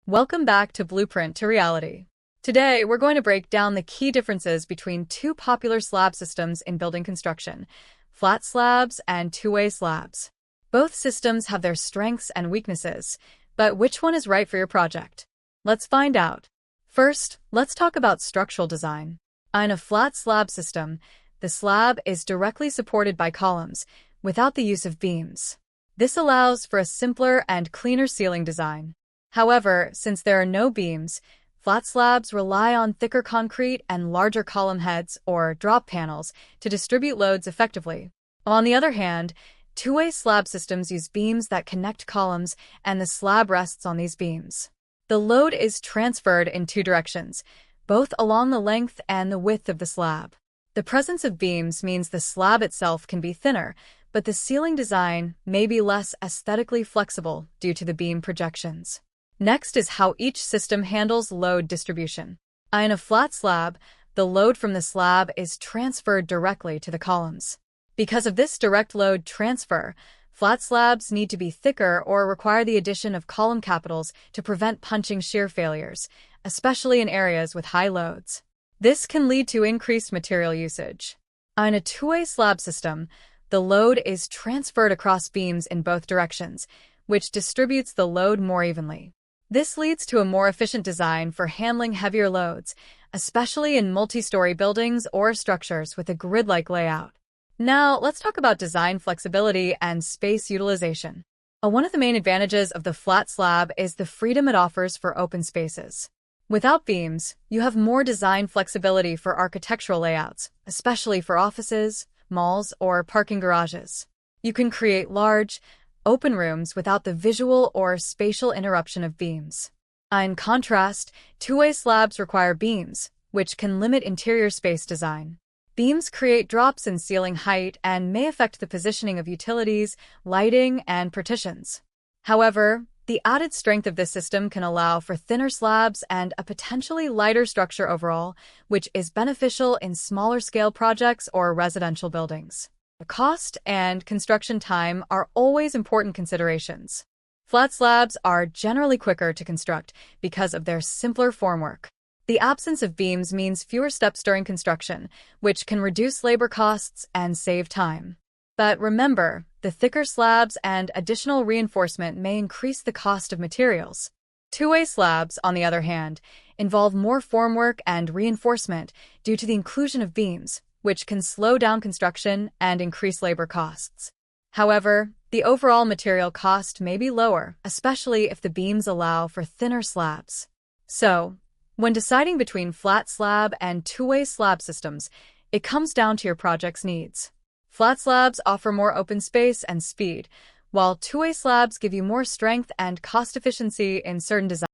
Welcome back to Blueprint to Reality. Today, we're going to break down the key differences between two popular slab systems in building construction, flat slabs and two-way slabs. Both systems have their strengths and weaknesses, but which one is right for your project? Let's find out. First, let's talk about structural design. In a flat slab system, the slab is directly supported by columns, without the use of beams. This allows for a simpler and cleaner ceiling design. However, since there are no beams, flat slabs rely on thicker concrete and larger column heads or drop panels to distribute loads effectively. On the other hand, two-way slab systems use beams that connect columns, and the slab rests on these beams. The load is transferred in two directions, both along the length and the width of the slab. The presence of beams means the slab itself can be thinner, but the ceiling design may be less aesthetically flexible due to the beam projections. Next is how each system handles load distribution. In a flat slab, the load from the slab is transferred directly to the columns. Because of this direct load transfer, flat slabs need to be thicker or require the addition of column capitals to prevent punching shear failures, especially in areas with high loads. This can lead to increased material usage. In a two-way slab system, the load is transferred across beams in both directions, which distributes the load more evenly. This leads to a more efficient design for handling heavier loads, especially in multi-story buildings or structures with a grid-like layout. Now, let's talk about design flexibility and space utilization. One of the main advantages of the flat slab is the freedom it offers for open spaces. Without beams, you have more design flexibility for architectural layouts, especially for offices, malls, or parking garages. You can create large, open rooms without the visual or spatial interruption of beams. In contrast, two-way slabs require beams, which can limit interior space design. Beams create drops in ceiling height and may affect the positioning of utilities, lighting, and partitions. However, the added strength of this system can allow for thinner slabs and a potentially lighter structure overall, which is beneficial in smaller-scale projects or residential buildings. Cost and construction time are always important considerations. Flat slabs are generally quicker to construct because of their simpler formwork. The absence of beams means fewer steps during construction, which can reduce labor costs and save time. But remember, the thicker slabs and additional reinforcement may increase the cost of materials. Two-way slabs, on the other hand, involve more formwork and reinforcement due to the inclusion of beams, which can slow down construction and increase labor costs. However, the overall material cost may be lower, especially if the beams allow for thinner slabs. So, when deciding between flat slab and two-way slab systems, it comes down to your project's needs. Flat slabs offer more open space and speed, while two-way slabs give you more strength and cost efficiency in certain designs.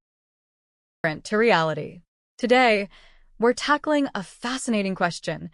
To reality. Today, we're tackling a fascinating question.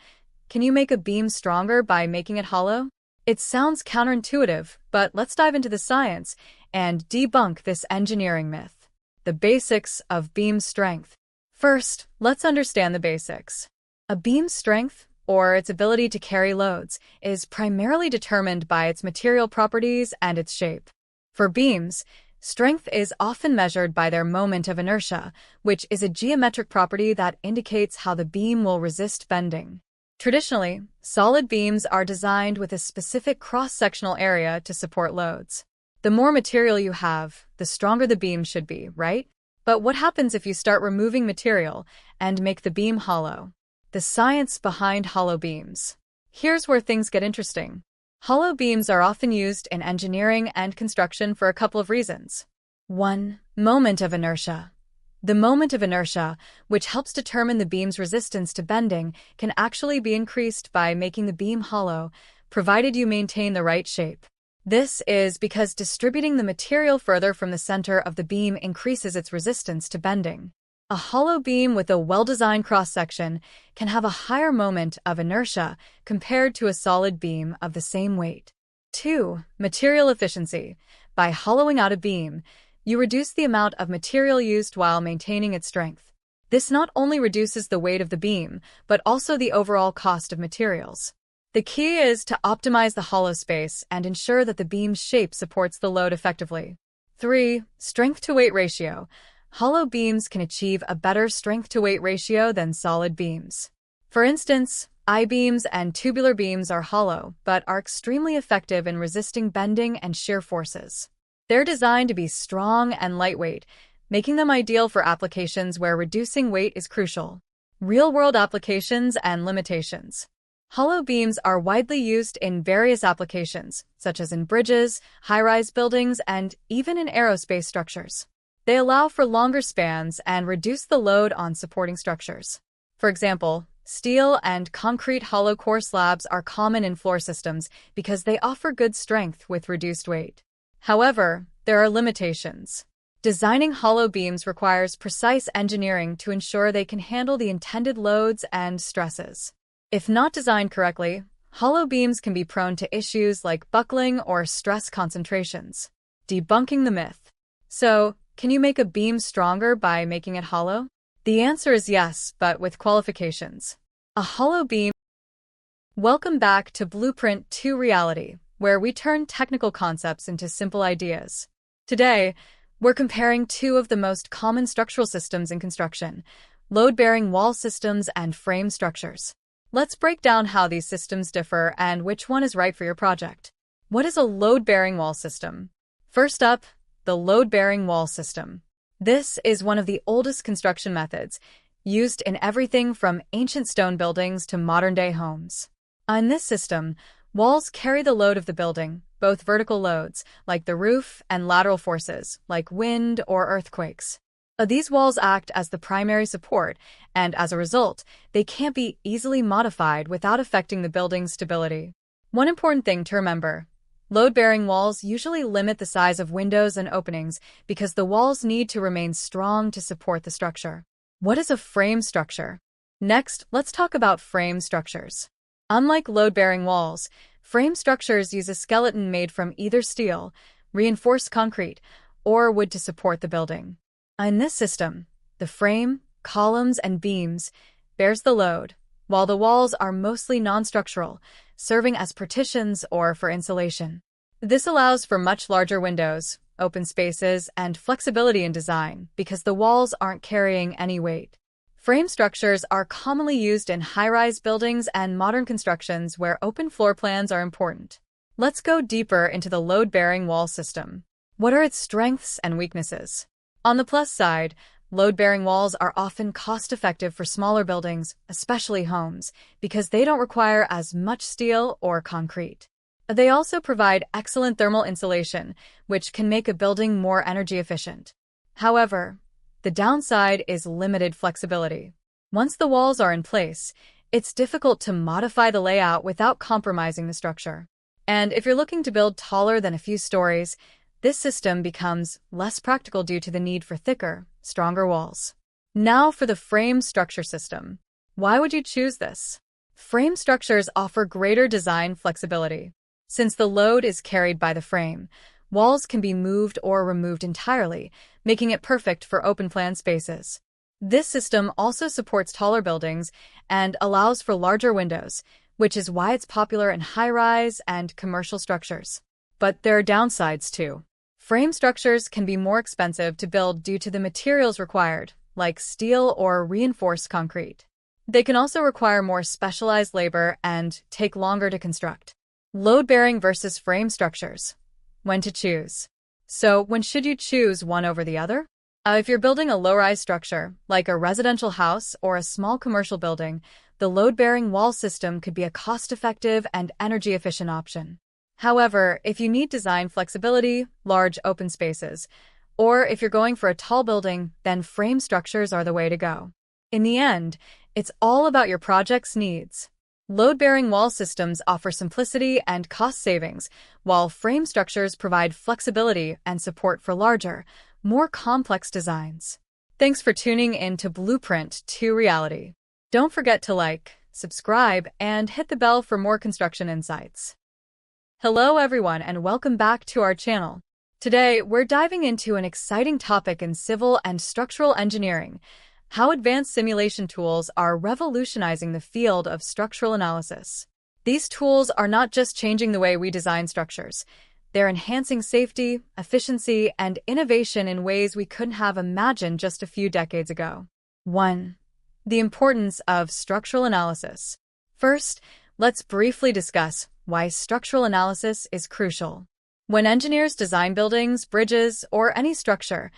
Can you make a beam stronger by making it hollow? It sounds counterintuitive, but let's dive into the science and debunk this engineering myth. The basics of beam strength. First, let's understand the basics. A beam's strength, or its ability to carry loads, is primarily determined by its material properties and its shape. For beams, strength is often measured by their moment of inertia, which is a geometric property that indicates how the beam will resist bending. Traditionally, solid beams are designed with a specific cross-sectional area to support loads. The more material you have, the stronger the beam should be, right? But what happens if you start removing material and make the beam hollow? The science behind hollow beams. Here's where things get interesting. Hollow beams are often used in engineering and construction for a couple of reasons. 1. Moment of inertia. The moment of inertia, which helps determine the beam's resistance to bending, can actually be increased by making the beam hollow, provided you maintain the right shape. This is because distributing the material further from the center of the beam increases its resistance to bending. A hollow beam with a well-designed cross-section can have a higher moment of inertia compared to a solid beam of the same weight. 2. Material efficiency. By hollowing out a beam, you reduce the amount of material used while maintaining its strength. This not only reduces the weight of the beam, but also the overall cost of materials. The key is to optimize the hollow space and ensure that the beam's shape supports the load effectively. 3. Strength-to-weight ratio. hollow beams can achieve a better strength-to-weight ratio than solid beams. For instance, I-beams and tubular beams are hollow, but are extremely effective in resisting bending and shear forces. They're designed to be strong and lightweight, making them ideal for applications where reducing weight is crucial. Real-world applications and limitations. Hollow beams are widely used in various applications, such as in bridges, high-rise buildings, and even in aerospace structures. They allow for longer spans and reduce the load on supporting structures. For example, steel and concrete hollow core slabs are common in floor systems because they offer good strength with reduced weight. However, there are limitations. Designing hollow beams requires precise engineering to ensure they can handle the intended loads and stresses. If not designed correctly, hollow beams can be prone to issues like buckling or stress concentrations. Debunking the myth. So, can you make a beam stronger by making it hollow? The answer is yes, but with qualifications. A hollow beam. Welcome back to Blueprint to Reality, where we turn technical concepts into simple ideas. Today, we're comparing two of the most common structural systems in construction: load-bearing wall systems and frame structures. Let's break down how these systems differ and which one is right for your project. What is a load-bearing wall system? First up, the load-bearing wall system. This is one of the oldest construction methods, used in everything from ancient stone buildings to modern-day homes. In this system, walls carry the load of the building, both vertical loads, like the roof, and lateral forces, like wind or earthquakes. These walls act as the primary support, and as a result, they can't be easily modified without affecting the building's stability. One important thing to remember: load-bearing walls usually limit the size of windows and openings because the walls need to remain strong to support the structure. What is a frame structure? Next, let's talk about frame structures. Unlike load-bearing walls, frame structures use a skeleton made from either steel, reinforced concrete, or wood to support the building. In this system, the frame, columns, and beams bears the load, while the walls are mostly non-structural, serving as partitions or for insulation. This allows for much larger windows, open spaces, and flexibility in design because the walls aren't carrying any weight. Frame structures are commonly used in high-rise buildings and modern constructions where open floor plans are important. Let's go deeper into the load-bearing wall system. What are its strengths and weaknesses? On the plus side, load-bearing walls are often cost-effective for smaller buildings, especially homes, because they don't require as much steel or concrete. They also provide excellent thermal insulation, which can make a building more energy efficient. However, the downside is limited flexibility. Once the walls are in place, it's difficult to modify the layout without compromising the structure. And if you're looking to build taller than a few stories, this system becomes less practical due to the need for thicker, stronger walls. Now for the frame structure system. Why would you choose this? Frame structures offer greater design flexibility. Since the load is carried by the frame, walls can be moved or removed entirely, making it perfect for open-plan spaces. This system also supports taller buildings and allows for larger windows, which is why it's popular in high-rise and commercial structures. But there are downsides too. Frame structures can be more expensive to build due to the materials required, like steel or reinforced concrete. They can also require more specialized labor and take longer to construct. Load-bearing versus frame structures. When to choose. So, when should you choose one over the other? If you're building a low-rise structure, like a residential house or a small commercial building, the load-bearing wall system could be a cost-effective and energy-efficient option. However, if you need design flexibility, large open spaces, or if you're going for a tall building, then frame structures are the way to go. In the end, it's all about your project's needs. Load-bearing wall systems offer simplicity and cost savings, while frame structures provide flexibility and support for larger, more complex designs. Thanks for tuning in to Blueprint to Reality. Don't forget to like, subscribe, and hit the bell for more construction insights. Hello everyone and welcome back to our channel. Today, we're diving into an exciting topic in civil and structural engineering: how advanced simulation tools are revolutionizing the field of structural analysis. These tools are not just changing the way we design structures, They're enhancing safety, efficiency, and innovation in ways we couldn't have imagined just a few decades ago. 1. The importance of structural analysis. First, let's briefly discuss why structural analysis is crucial. When engineers design buildings, bridges, or any structure,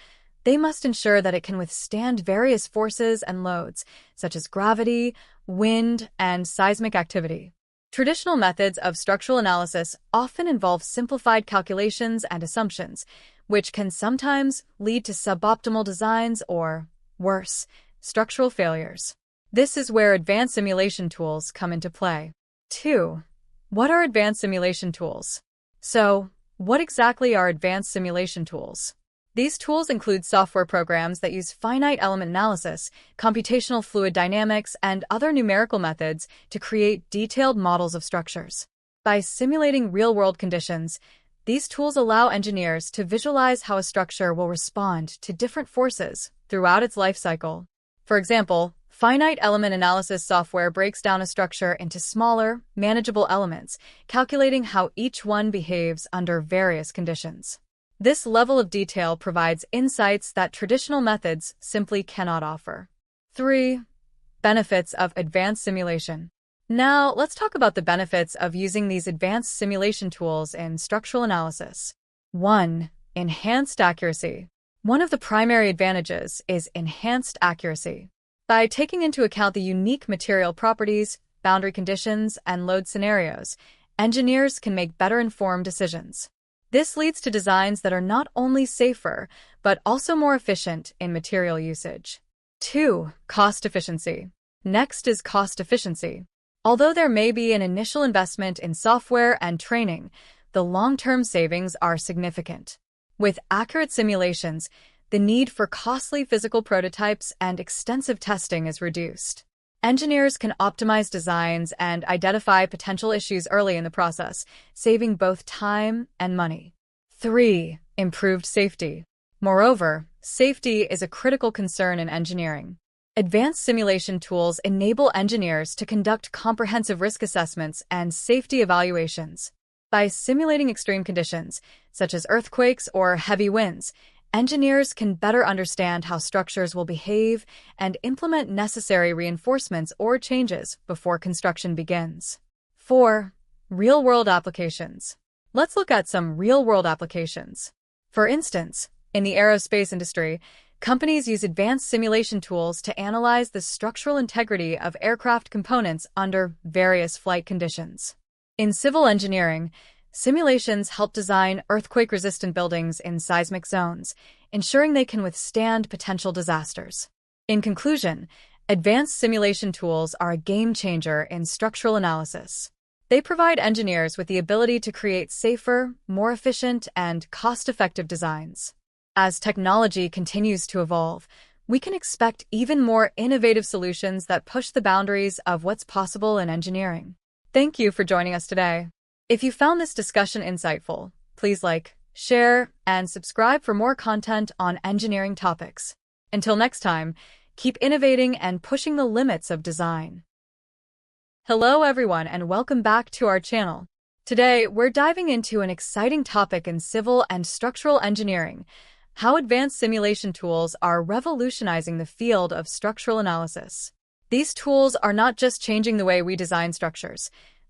they must ensure that it can withstand various forces and loads, such as gravity, wind, and seismic activity. Traditional methods of structural analysis often involve simplified calculations and assumptions, which can sometimes lead to suboptimal designs or, worse, structural failures. This is where advanced simulation tools come into play. 2. What are advanced simulation tools? So, what exactly are advanced simulation tools? These tools include software programs that use finite element analysis, computational fluid dynamics, and other numerical methods to create detailed models of structures. By simulating real-world conditions, these tools allow engineers to visualize how a structure will respond to different forces throughout its life cycle. For example, finite element analysis software breaks down a structure into smaller, manageable elements, calculating how each one behaves under various conditions. This level of detail provides insights that traditional methods simply cannot offer. 3. Benefits of advanced simulation. Now, let's talk about the benefits of using these advanced simulation tools in structural analysis. 1. Enhanced accuracy. One of the primary advantages is enhanced accuracy. By taking into account the unique material properties, boundary conditions, and load scenarios, engineers can make better-informed decisions. This leads to designs that are not only safer, but also more efficient in material usage. 2. Cost efficiency. Next is cost efficiency. Although there may be an initial investment in software and training, the long-term savings are significant. With accurate simulations, the need for costly physical prototypes and extensive testing is reduced. Engineers can optimize designs and identify potential issues early in the process, saving both time and money. 3. Improved safety. Moreover, safety is a critical concern in engineering. Advanced simulation tools enable engineers to conduct comprehensive risk assessments and safety evaluations. By simulating extreme conditions, such as earthquakes or heavy winds, engineers can better understand how structures will behave and implement necessary reinforcements or changes before construction begins. 4. Real-world applications. Let's look at some real-world applications. For instance, in the aerospace industry, companies use advanced simulation tools to analyze the structural integrity of aircraft components under various flight conditions. In civil engineering, simulations help design earthquake-resistant buildings in seismic zones, ensuring they can withstand potential disasters. In conclusion, advanced simulation tools are a game-changer in structural analysis. They provide engineers with the ability to create safer, more efficient, and cost-effective designs. As technology continues to evolve, we can expect even more innovative solutions that push the boundaries of what's possible in engineering. Thank you for joining us today. If you found this discussion insightful, please like, share, and subscribe for more content on engineering topics. Until next time, keep innovating and pushing the limits of design. Hello everyone and welcome back to our channel. Today, we're diving into an exciting topic in civil and structural engineering: how advanced simulation tools are revolutionizing the field of structural analysis. These tools are not just changing the way we design structures.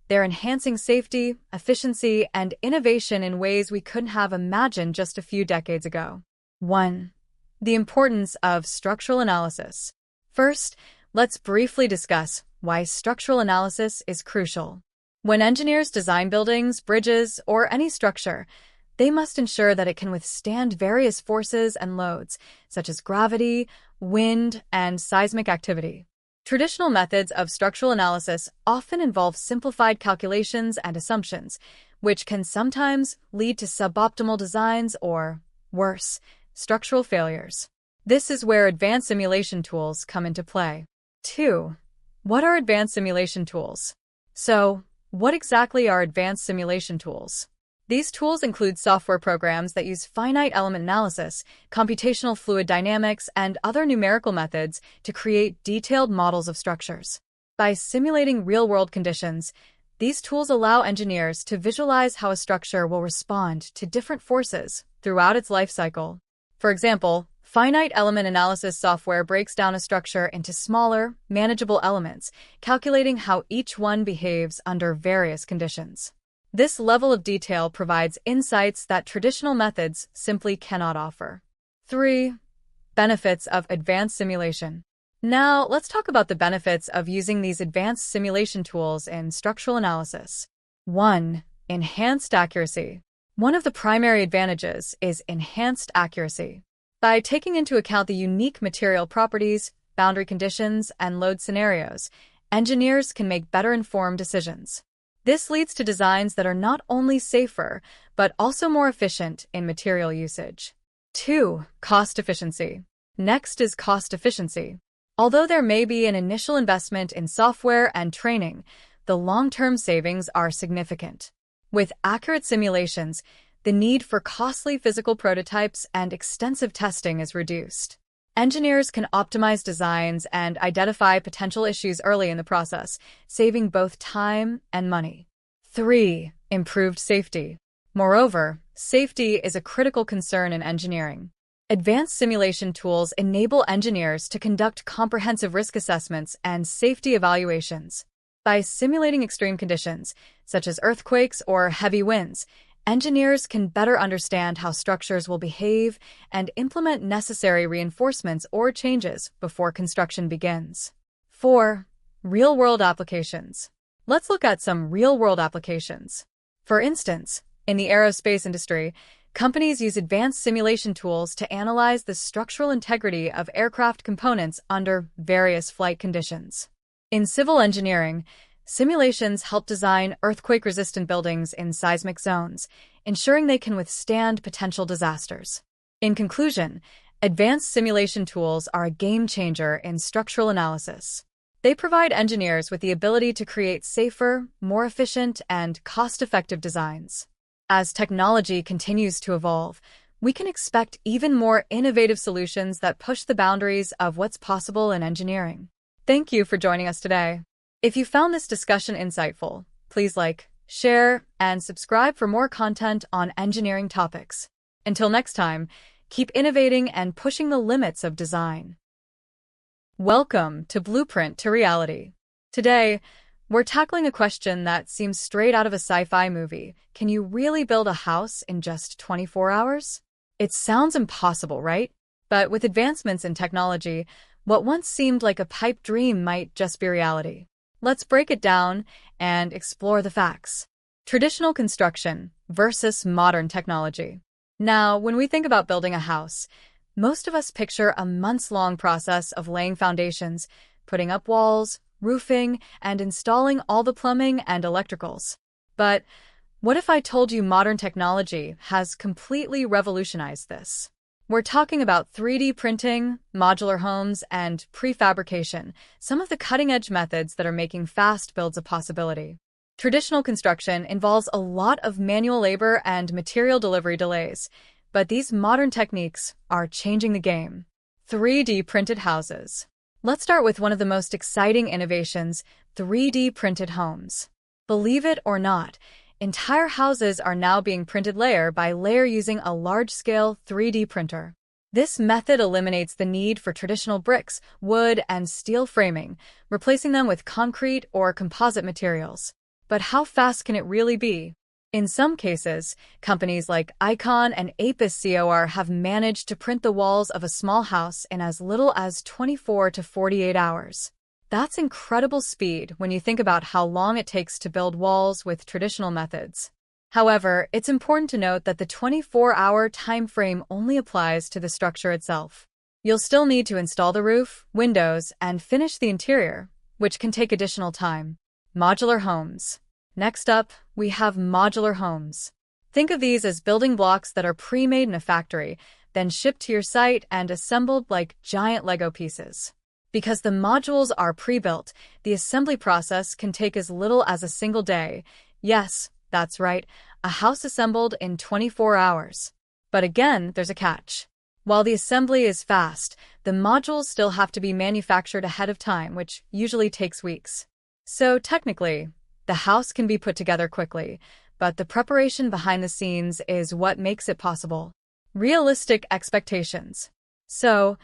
They're enhancing safety, efficiency, and innovation in ways we couldn't have imagined just a few decades ago. 1. The importance of structural analysis. First, let's briefly discuss why structural analysis is crucial. When engineers design buildings, bridges, or any structure, they must ensure that it can withstand various forces and loads, such as gravity, wind, and seismic activity. Traditional methods of structural analysis often involve simplified calculations and assumptions, which can sometimes lead to suboptimal designs or, worse, structural failures. This is where advanced simulation tools come into play. 2. What are advanced simulation tools? So, what exactly are advanced simulation tools? These tools include software programs that use finite element analysis, computational fluid dynamics, and other numerical methods to create detailed models of structures. By simulating real-world conditions, These tools allow engineers to visualize how a structure will respond to different forces throughout its life cycle. For example, finite element analysis software breaks down a structure into smaller, manageable elements, calculating how each one behaves under various conditions. This level of detail provides insights that traditional methods simply cannot offer. 3. Benefits of advanced simulation. Now, let's talk about the benefits of using these advanced simulation tools in structural analysis. 1. Enhanced accuracy. One of the primary advantages is enhanced accuracy. By taking into account the unique material properties, boundary conditions, and load scenarios, engineers can make better informed decisions. This leads to designs that are not only safer, but also more efficient in material usage. 2. Cost efficiency. Next is cost efficiency. Although there may be an initial investment in software and training, the long-term savings are significant. With accurate simulations, the need for costly physical prototypes and extensive testing is reduced. Engineers can optimize designs and identify potential issues early in the process, saving both time and money. 3. Improved safety. Moreover, safety is a critical concern in engineering. Advanced simulation tools enable engineers to conduct comprehensive risk assessments and safety evaluations. By simulating extreme conditions, such as earthquakes or heavy winds, engineers can better understand how structures will behave and implement necessary reinforcements or changes before construction begins. 4. Real-world applications. Let's look at some real-world applications. For instance, in the aerospace industry, companies use advanced simulation tools to analyze the structural integrity of aircraft components under various flight conditions. In civil engineering, simulations help design earthquake-resistant buildings in seismic zones, ensuring they can withstand potential disasters. In conclusion, advanced simulation tools are a game-changer in structural analysis. They provide engineers with the ability to create safer, more efficient, and cost-effective designs. As technology continues to evolve, we can expect even more innovative solutions that push the boundaries of what's possible in engineering. Thank you for joining us today. If you found this discussion insightful, please like, share, and subscribe for more content on engineering topics. Until next time, keep innovating and pushing the limits of design. Welcome to Blueprint to Reality. Today, we're tackling a question that seems straight out of a sci-fi movie. Can you really build a house in just 24 hours? It sounds impossible, right? But with advancements in technology, what once seemed like a pipe dream might just be reality. Let's break it down and explore the facts. Traditional construction versus modern technology. Now, when we think about building a house, most of us picture a months-long process of laying foundations, putting up walls, roofing, and installing all the plumbing and electricals. But what if I told you modern technology has completely revolutionized this? We're talking about 3D printing, modular homes, and prefabrication, some of the cutting-edge methods that are making fast builds a possibility. Traditional construction involves a lot of manual labor and material delivery delays, but these modern techniques are changing the game. 3D printed houses. Let's start with one of the most exciting innovations, 3D printed homes. Believe it or not, entire houses are now being printed layer by layer using a large-scale 3D printer. This method eliminates the need for traditional bricks, wood, and steel framing, replacing them with concrete or composite materials. But how fast can it really be? In some cases, companies like Icon and Ep9 have managed to print the walls of a small house in as little as 24 to 48 hours. That's incredible speed when you think about how long it takes to build walls with traditional methods. However, it's important to note that the 24-hour time frame only applies to the structure itself. You'll still need to install the roof, windows, and finish the interior, which can take additional time. Modular homes. Next up, we have modular homes. Think of these as building blocks that are pre-made in a factory, then shipped to your site and assembled like giant Lego pieces. Because the modules are pre-built, the assembly process can take as little as a single day. Yes, that's right, a house assembled in 24 hours. But again, there's a catch. While the assembly is fast, the modules still have to be manufactured ahead of time, which usually takes weeks. So technically, The house can be put together quickly, but the preparation behind the scenes is what makes it possible. Realistic expectations. So,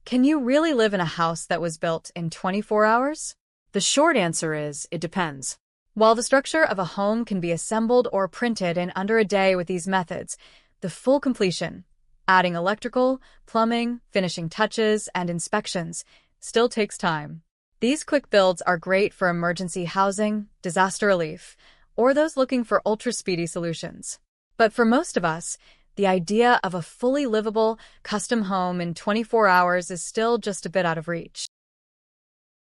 can you really live in a house that was built in 24 hours? The short answer is, it depends. While the structure of a home can be assembled or printed in under a day with these methods, the full completion, adding electrical, plumbing, finishing touches, and inspections, still takes time. These quick builds are great for emergency housing, disaster relief, or those looking for ultra-speedy solutions. But for most of us, the idea of a fully livable, custom home in 24 hours is still just a bit out of reach.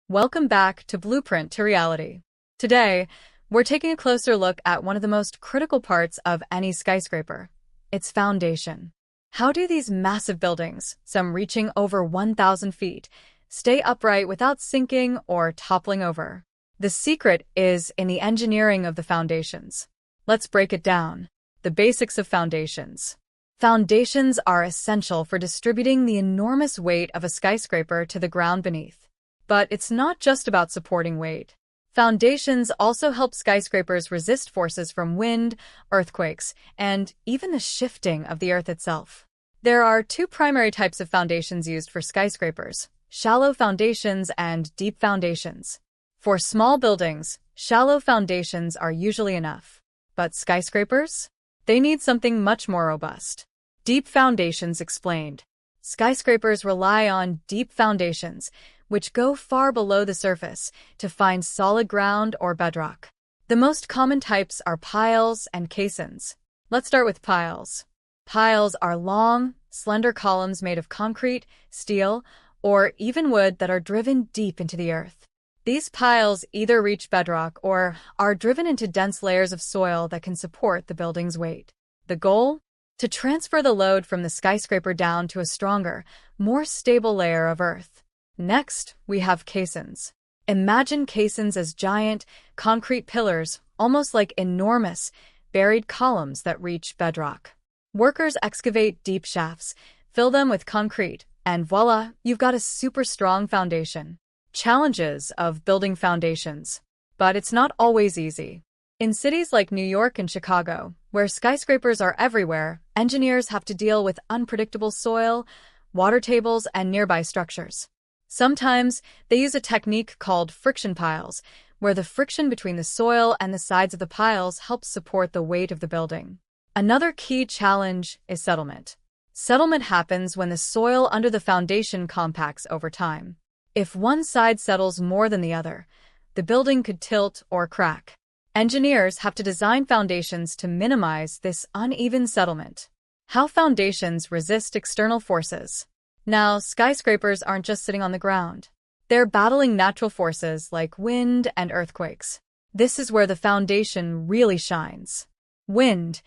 Welcome back to Blueprint to Reality. Today, we're taking a closer look at one of the most critical parts of any skyscraper, its foundation. How do these massive buildings, some reaching over 1,000 feet, stay upright without sinking or toppling over? The secret is in the engineering of the foundations. Let's break it down. The basics of foundations. Foundations are essential for distributing the enormous weight of a skyscraper to the ground beneath. But it's not just about supporting weight. Foundations also help skyscrapers resist forces from wind, earthquakes, and even the shifting of the earth itself. There are two primary types of foundations used for skyscrapers: shallow foundations and deep foundations. For small buildings, shallow foundations are usually enough. But skyscrapers? They need something much more robust. Deep foundations explained. Skyscrapers rely on deep foundations, which go far below the surface to find solid ground or bedrock. The most common types are piles and caissons. Let's start with piles. Piles are long, slender columns made of concrete, steel, or even wood that are driven deep into the earth. These piles either reach bedrock or are driven into dense layers of soil that can support the building's weight. The goal? To transfer the load from the skyscraper down to a stronger, more stable layer of earth. Next, we have caissons. Imagine caissons as giant, concrete pillars, almost like enormous, buried columns that reach bedrock. Workers excavate deep shafts, fill them with concrete, and voila, you've got a super strong foundation. Challenges of building foundations. But it's not always easy. In cities like New York and Chicago, where skyscrapers are everywhere, engineers have to deal with unpredictable soil, water tables, and nearby structures. Sometimes, they use a technique called friction piles, where the friction between the soil and the sides of the piles helps support the weight of the building. Another key challenge is settlement. Settlement happens when the soil under the foundation compacts over time. If one side settles more than the other, the building could tilt or crack. Engineers have to design foundations to minimize this uneven settlement. How foundations resist external forces. Now, skyscrapers aren't just sitting on the ground. They're battling natural forces like wind and earthquakes. This is where the foundation really shines. Wind.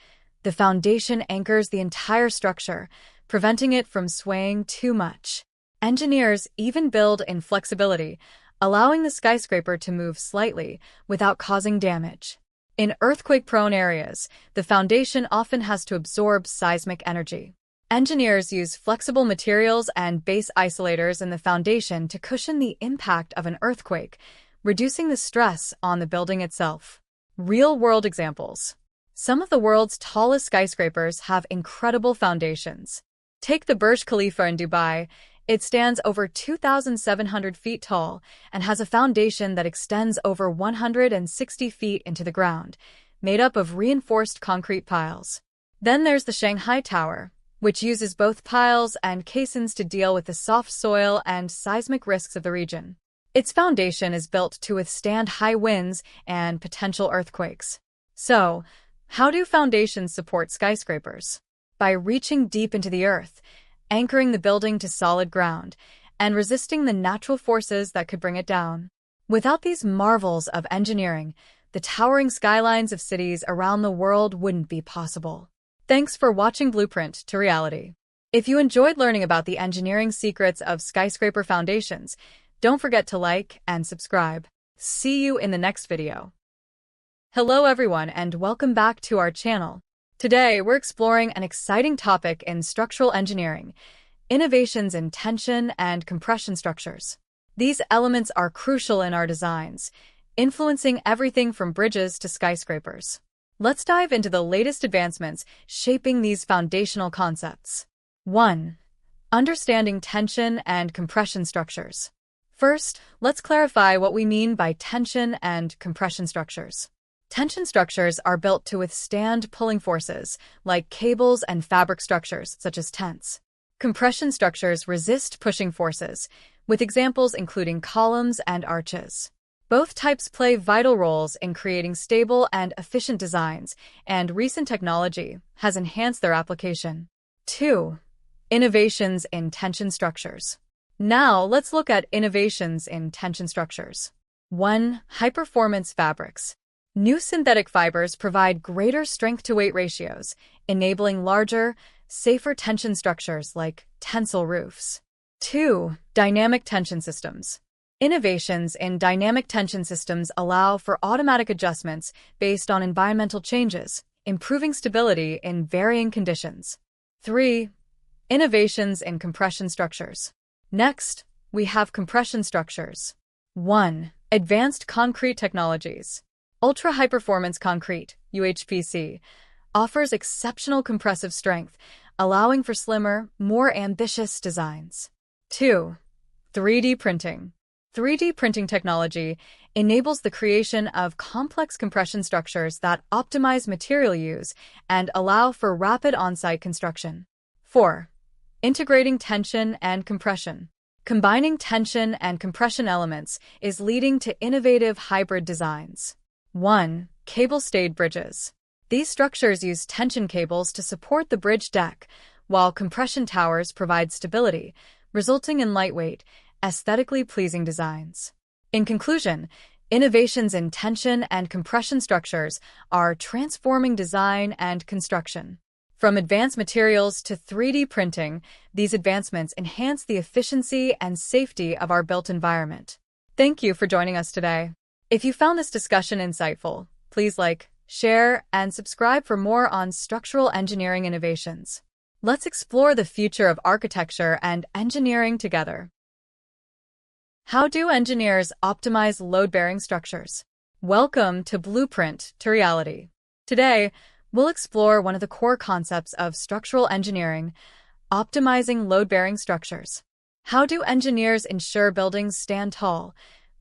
The foundation anchors the entire structure, preventing it from swaying too much. Engineers even build in flexibility, allowing the skyscraper to move slightly without causing damage. In earthquake-prone areas, the foundation often has to absorb seismic energy. Engineers use flexible materials and base isolators in the foundation to cushion the impact of an earthquake, reducing the stress on the building itself. Real-world examples. Some of the world's tallest skyscrapers have incredible foundations. Take the Burj Khalifa in Dubai. It stands over 2,700 feet tall and has a foundation that extends over 160 feet into the ground, made up of reinforced concrete piles. Then there's the Shanghai Tower, which uses both piles and caissons to deal with the soft soil and seismic risks of the region. Its foundation is built to withstand high winds and potential earthquakes. So, how do foundations support skyscrapers? By reaching deep into the earth, anchoring the building to solid ground, and resisting the natural forces that could bring it down. Without these marvels of engineering, the towering skylines of cities around the world wouldn't be possible. Thanks for watching Blueprint to Reality. If you enjoyed learning about the engineering secrets of skyscraper foundations, don't forget to like and subscribe. See you in the next video. Hello everyone and welcome back to our channel. Today we're exploring an exciting topic in structural engineering, innovations in tension and compression structures. These elements are crucial in our designs, influencing everything from bridges to skyscrapers. Let's dive into the latest advancements shaping these foundational concepts. 1. Understanding tension and compression structures. First, let's clarify what we mean by tension and compression structures. Tension structures are built to withstand pulling forces, like cables and fabric structures, such as tents. Compression structures resist pushing forces, with examples including columns and arches. Both types play vital roles in creating stable and efficient designs, and recent technology has enhanced their application. 2. Innovations in tension structures. Now, let's look at innovations in tension structures. 1. High-performance fabrics. New synthetic fibers provide greater strength-to-weight ratios, enabling larger, safer tension structures like tensile roofs. 2. Dynamic tension systems. Innovations in dynamic tension systems allow for automatic adjustments based on environmental changes, improving stability in varying conditions. 3. Innovations in compression structures. Next, we have compression structures. 1. Advanced concrete technologies. Ultra-high-performance concrete, UHPC, offers exceptional compressive strength, allowing for slimmer, more ambitious designs. 2. 3D printing. 3D printing technology enables the creation of complex compression structures that optimize material use and allow for rapid on-site construction. 4. Integrating tension and compression. Combining tension and compression elements is leading to innovative hybrid designs. 1. Cable-stayed bridges. These structures use tension cables to support the bridge deck, while compression towers provide stability, resulting in lightweight, aesthetically pleasing designs. In conclusion, innovations in tension and compression structures are transforming design and construction. From advanced materials to 3D printing, these advancements enhance the efficiency and safety of our built environment. Thank you for joining us today. If you found this discussion insightful, please like, share, and subscribe for more on structural engineering innovations. Let's explore the future of architecture and engineering together. How do engineers optimize load-bearing structures? Welcome to Blueprint to Reality. Today, we'll explore one of the core concepts of structural engineering, optimizing load-bearing structures. How do engineers ensure buildings stand tall,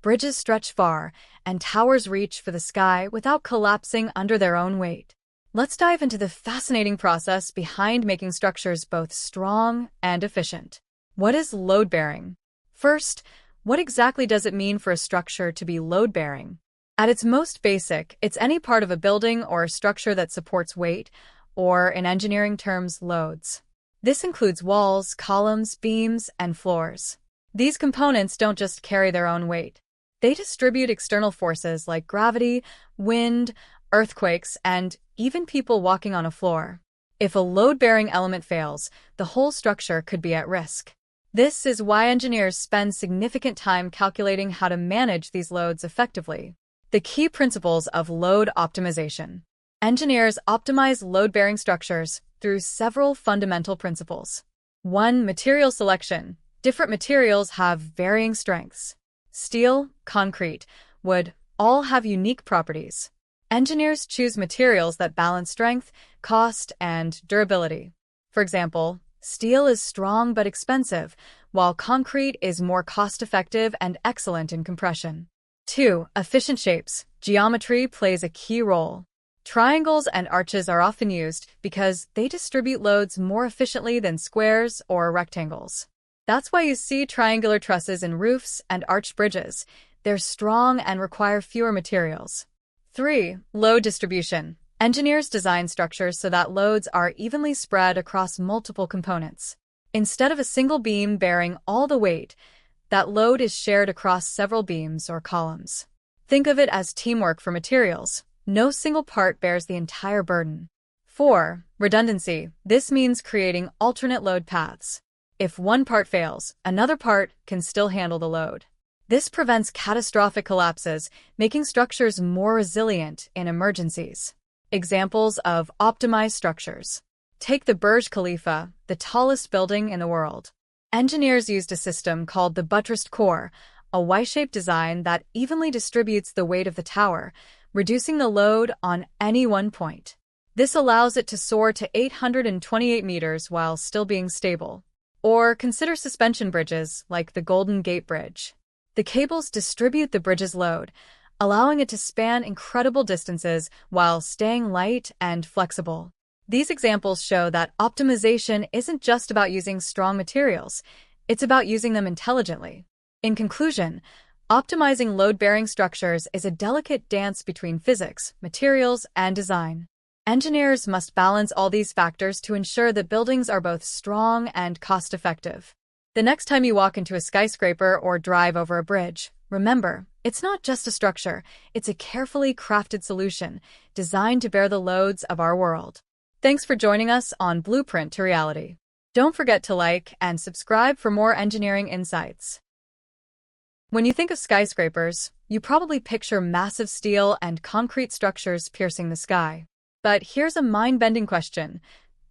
bridges stretch far, and towers reach for the sky without collapsing under their own weight? Let's dive into the fascinating process behind making structures both strong and efficient. What is load-bearing? First, what exactly does it mean for a structure to be load-bearing? At its most basic, it's any part of a building or a structure that supports weight, or in engineering terms, loads. This includes walls, columns, beams, and floors. These components don't just carry their own weight. They distribute external forces like gravity, wind, earthquakes, and even people walking on a floor. If a load-bearing element fails, the whole structure could be at risk. This is why engineers spend significant time calculating how to manage these loads effectively. The key principles of load optimization. Engineers optimize load-bearing structures through several fundamental principles. 1. Material selection. Different materials have varying strengths. Steel, concrete, wood, all have unique properties. Engineers choose materials that balance strength, cost, and durability. For example, steel is strong but expensive, while concrete is more cost-effective and excellent in compression. 2. Efficient shapes. Geometry plays a key role. Triangles and arches are often used because they distribute loads more efficiently than squares or rectangles. That's why you see triangular trusses in roofs and arched bridges. They're strong and require fewer materials. 3. Load distribution. Engineers design structures so that loads are evenly spread across multiple components. Instead of a single beam bearing all the weight, that load is shared across several beams or columns. Think of it as teamwork for materials. No single part bears the entire burden. 4. Redundancy. This means creating alternate load paths. If one part fails, another part can still handle the load. This prevents catastrophic collapses, making structures more resilient in emergencies. Examples of optimized structures. Take the Burj Khalifa, the tallest building in the world. Engineers used a system called the buttressed core, a Y-shaped design that evenly distributes the weight of the tower, reducing the load on any one point. This allows it to soar to 828 meters while still being stable. Or consider suspension bridges like the Golden Gate Bridge. The cables distribute the bridge's load, allowing it to span incredible distances while staying light and flexible. These examples show that optimization isn't just about using strong materials, it's about using them intelligently. In conclusion, optimizing load-bearing structures is a delicate dance between physics, materials, and design. Engineers must balance all these factors to ensure that buildings are both strong and cost-effective. The next time you walk into a skyscraper or drive over a bridge, remember, it's not just a structure, it's a carefully crafted solution designed to bear the loads of our world. Thanks for joining us on Blueprint to Reality. Don't forget to like and subscribe for more engineering insights. When you think of skyscrapers, you probably picture massive steel and concrete structures piercing the sky. But here's a mind-bending question.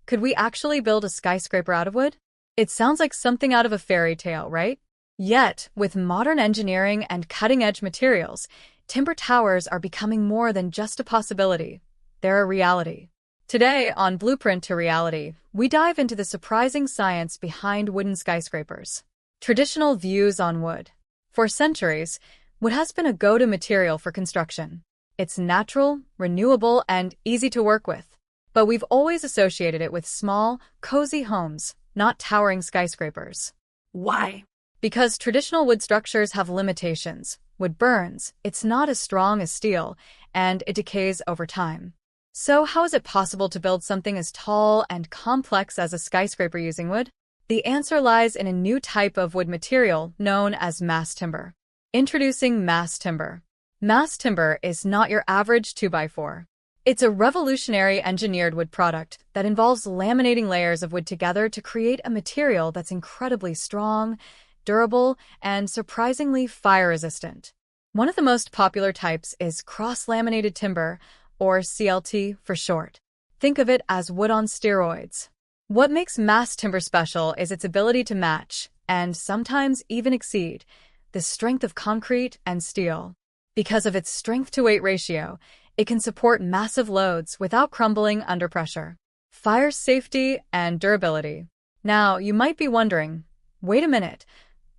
Could we actually build a skyscraper out of wood? It sounds like something out of a fairy tale, right? Yet, with modern engineering and cutting-edge materials, timber towers are becoming more than just a possibility. They're a reality. Today, on Blueprint to Reality, we dive into the surprising science behind wooden skyscrapers. Traditional views on wood. For centuries, wood has been a go-to material for construction. It's natural, renewable, and easy to work with. But we've always associated it with small, cozy homes, not towering skyscrapers. Why? Because traditional wood structures have limitations. Wood burns, it's not as strong as steel, and it decays over time. So how is it possible to build something as tall and complex as a skyscraper using wood? The answer lies in a new type of wood material known as mass timber. Introducing mass timber. Mass timber is not your average 2x4. It's a revolutionary engineered wood product that involves laminating layers of wood together to create a material that's incredibly strong, durable, and surprisingly fire-resistant. One of the most popular types is cross-laminated timber, or CLT for short. Think of it as wood on steroids. What makes mass timber special is its ability to match, and sometimes even exceed, the strength of concrete and steel. Because of its strength-to-weight ratio, it can support massive loads without crumbling under pressure. Fire safety and durability. Now, you might be wondering, wait a minute,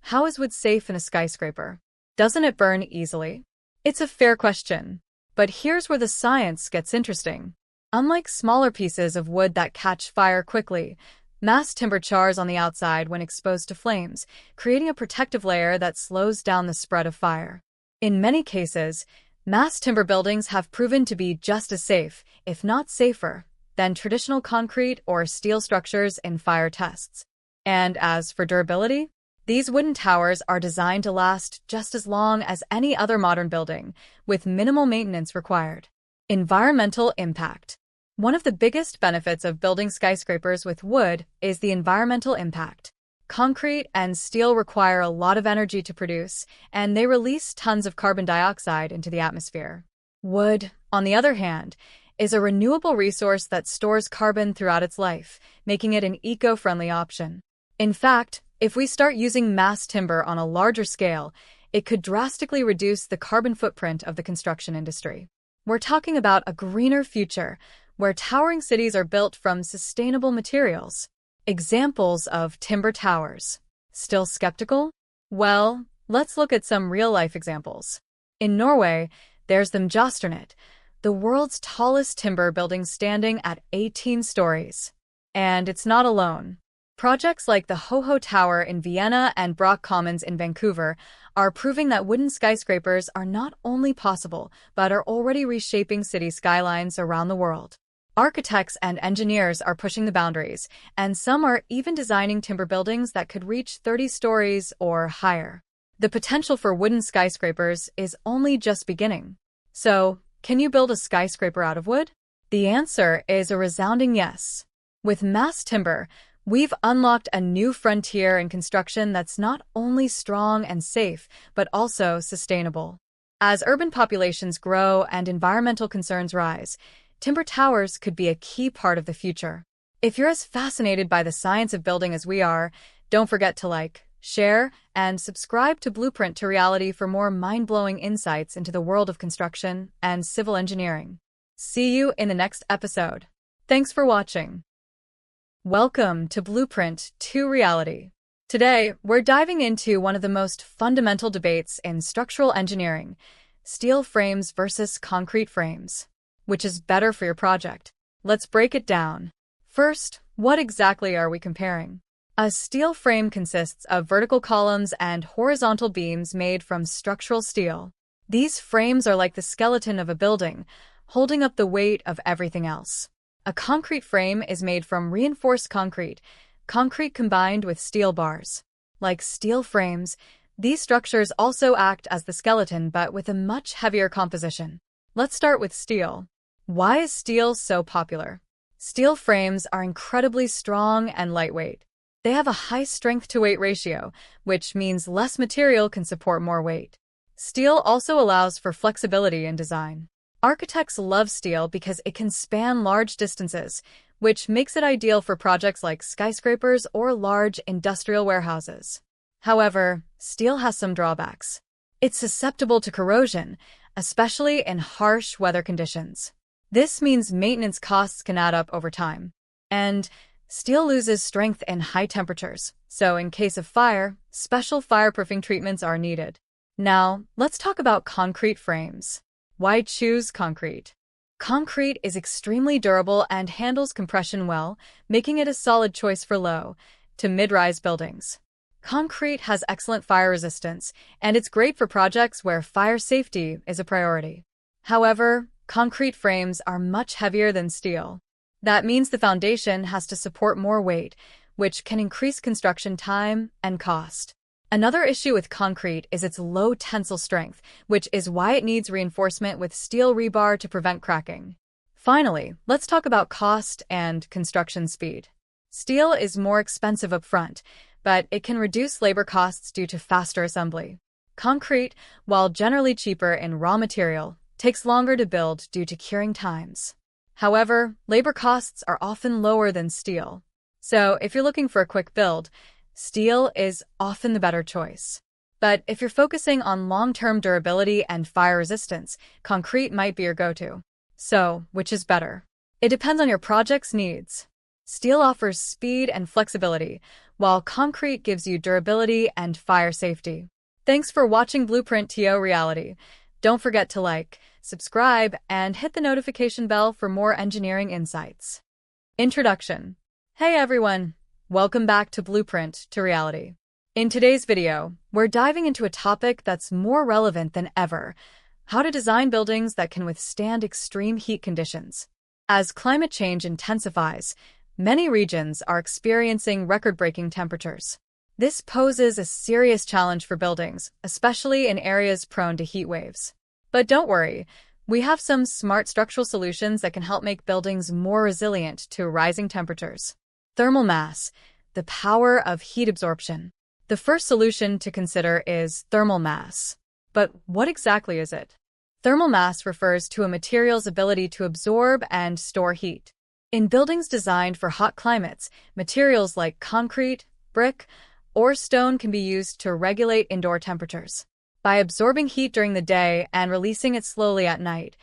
how is wood safe in a skyscraper? Doesn't it burn easily? It's a fair question, but here's where the science gets interesting. Unlike smaller pieces of wood that catch fire quickly, mass timber chars on the outside when exposed to flames, creating a protective layer that slows down the spread of fire. In many cases, mass timber buildings have proven to be just as safe, if not safer, than traditional concrete or steel structures in fire tests. And as for durability, these wooden towers are designed to last just as long as any other modern building, with minimal maintenance required. Environmental impact. One of the biggest benefits of building skyscrapers with wood is the environmental impact. Concrete and steel require a lot of energy to produce, and they release tons of carbon dioxide into the atmosphere. Wood, on the other hand, is a renewable resource that stores carbon throughout its life, making it an eco-friendly option. In fact, if we start using mass timber on a larger scale, it could drastically reduce the carbon footprint of the construction industry. We're talking about a greener future, where towering cities are built from sustainable materials. Examples of timber towers. Still skeptical? Well, let's look at some real-life examples. In Norway, there's the Mjøsternet, the world's tallest timber building standing at 18 stories. And it's not alone. Projects like the Ho-Ho Tower in Vienna and Brock Commons in Vancouver are proving that wooden skyscrapers are not only possible, but are already reshaping city skylines around the world. Architects and engineers are pushing the boundaries, and some are even designing timber buildings that could reach 30 stories or higher. The potential for wooden skyscrapers is only just beginning. So, can you build a skyscraper out of wood? The answer is a resounding yes. With mass timber, we've unlocked a new frontier in construction that's not only strong and safe, but also sustainable. As urban populations grow and environmental concerns rise, timber towers could be a key part of the future. If you're as fascinated by the science of building as we are, don't forget to like, share, and subscribe to Blueprint to Reality for more mind-blowing insights into the world of construction and civil engineering. See you in the next episode. Thanks for watching. Welcome to Blueprint to Reality. Today, we're diving into one of the most fundamental debates in structural engineering: steel frames versus concrete frames. Which is better for your project? Let's break it down. First, what exactly are we comparing? A steel frame consists of vertical columns and horizontal beams made from structural steel. These frames are like the skeleton of a building, holding up the weight of everything else. A concrete frame is made from reinforced concrete combined with steel bars. Like steel frames, these structures also act as the skeleton but with a much heavier composition. Let's start with steel. Why is steel so popular? Steel frames are incredibly strong and lightweight. They have a high strength-to-weight ratio, which means less material can support more weight. Steel also allows for flexibility in design. Architects love steel because it can span large distances, which makes it ideal for projects like skyscrapers or large industrial warehouses. However, steel has some drawbacks. It's susceptible to corrosion, especially in harsh weather conditions. This means maintenance costs can add up over time. And steel loses strength in high temperatures, so in case of fire, special fireproofing treatments are needed. Now, let's talk about concrete frames. Why choose concrete? Concrete is extremely durable and handles compression well, making it a solid choice for low to mid-rise buildings. Concrete has excellent fire resistance, and it's great for projects where fire safety is a priority. However, concrete frames are much heavier than steel. That means the foundation has to support more weight, which can increase construction time and cost. Another issue with concrete is its low tensile strength, which is why it needs reinforcement with steel rebar to prevent cracking. Finally, let's talk about cost and construction speed. Steel is more expensive up front, but it can reduce labor costs due to faster assembly. Concrete, while generally cheaper in raw material, takes longer to build due to curing times. However, labor costs are often lower than steel. So if you're looking for a quick build, steel is often the better choice. But if you're focusing on long-term durability and fire resistance, concrete might be your go-to. So, which is better? It depends on your project's needs. Steel offers speed and flexibility, while concrete gives you durability and fire safety. Thanks for watching Blueprint to Reality. Don't forget to like, subscribe, and hit the notification bell for more engineering insights. Introduction. Hey everyone! Welcome back to Blueprint to Reality. In today's video, we're diving into a topic that's more relevant than ever: how to design buildings that can withstand extreme heat conditions. As climate change intensifies, many regions are experiencing record-breaking temperatures. This poses a serious challenge for buildings, especially in areas prone to heat waves. But don't worry, we have some smart structural solutions that can help make buildings more resilient to rising temperatures. Thermal mass, the power of heat absorption. The first solution to consider is thermal mass. But what exactly is it? Thermal mass refers to a material's ability to absorb and store heat. In buildings designed for hot climates, materials like concrete, brick, or stone can be used to regulate indoor temperatures. By absorbing heat during the day and releasing it slowly at night,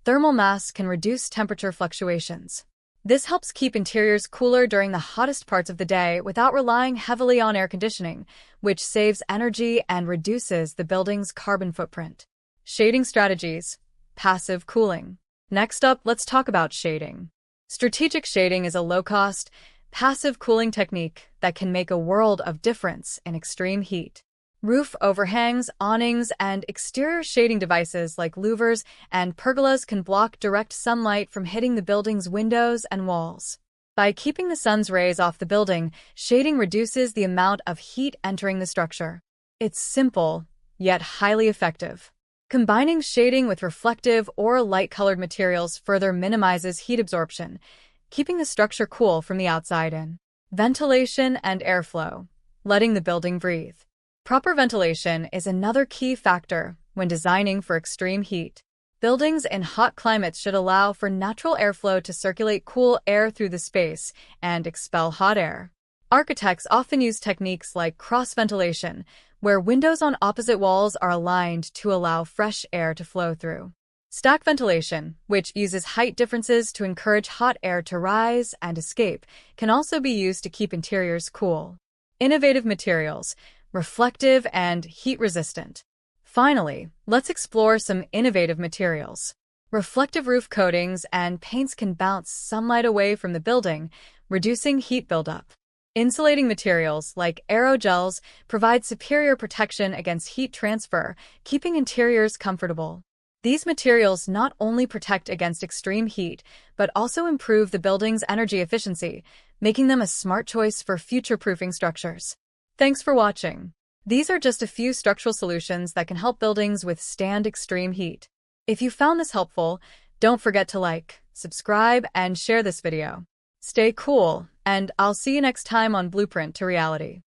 thermal mass can reduce temperature fluctuations. This helps keep interiors cooler during the hottest parts of the day without relying heavily on air conditioning, which saves energy and reduces the building's carbon footprint. Shading strategies. Passive cooling. Next up, let's talk about shading. Strategic shading is a low-cost, passive cooling technique that can make a world of difference in extreme heat. Roof overhangs, awnings, and exterior shading devices like louvers and pergolas can block direct sunlight from hitting the building's windows and walls. By keeping the sun's rays off the building, shading reduces the amount of heat entering the structure. It's simple, yet highly effective. Combining shading with reflective or light-colored materials further minimizes heat absorption, keeping the structure cool from the outside in. Ventilation and airflow. Letting the building breathe. Proper ventilation is another key factor when designing for extreme heat. Buildings in hot climates should allow for natural airflow to circulate cool air through the space and expel hot air. Architects often use techniques like cross-ventilation, where windows on opposite walls are aligned to allow fresh air to flow through. Stack ventilation, which uses height differences to encourage hot air to rise and escape, can also be used to keep interiors cool. Innovative materials, reflective and heat-resistant. Finally, let's explore some innovative materials. Reflective roof coatings and paints can bounce sunlight away from the building, reducing heat buildup. Insulating materials like aerogels provide superior protection against heat transfer, keeping interiors comfortable. These materials not only protect against extreme heat, but also improve the building's energy efficiency, making them a smart choice for future-proofing structures. Thanks for watching. These are just a few structural solutions that can help buildings withstand extreme heat. If you found this helpful, don't forget to like, subscribe, and share this video. Stay cool, and I'll see you next time on Blueprint to Reality.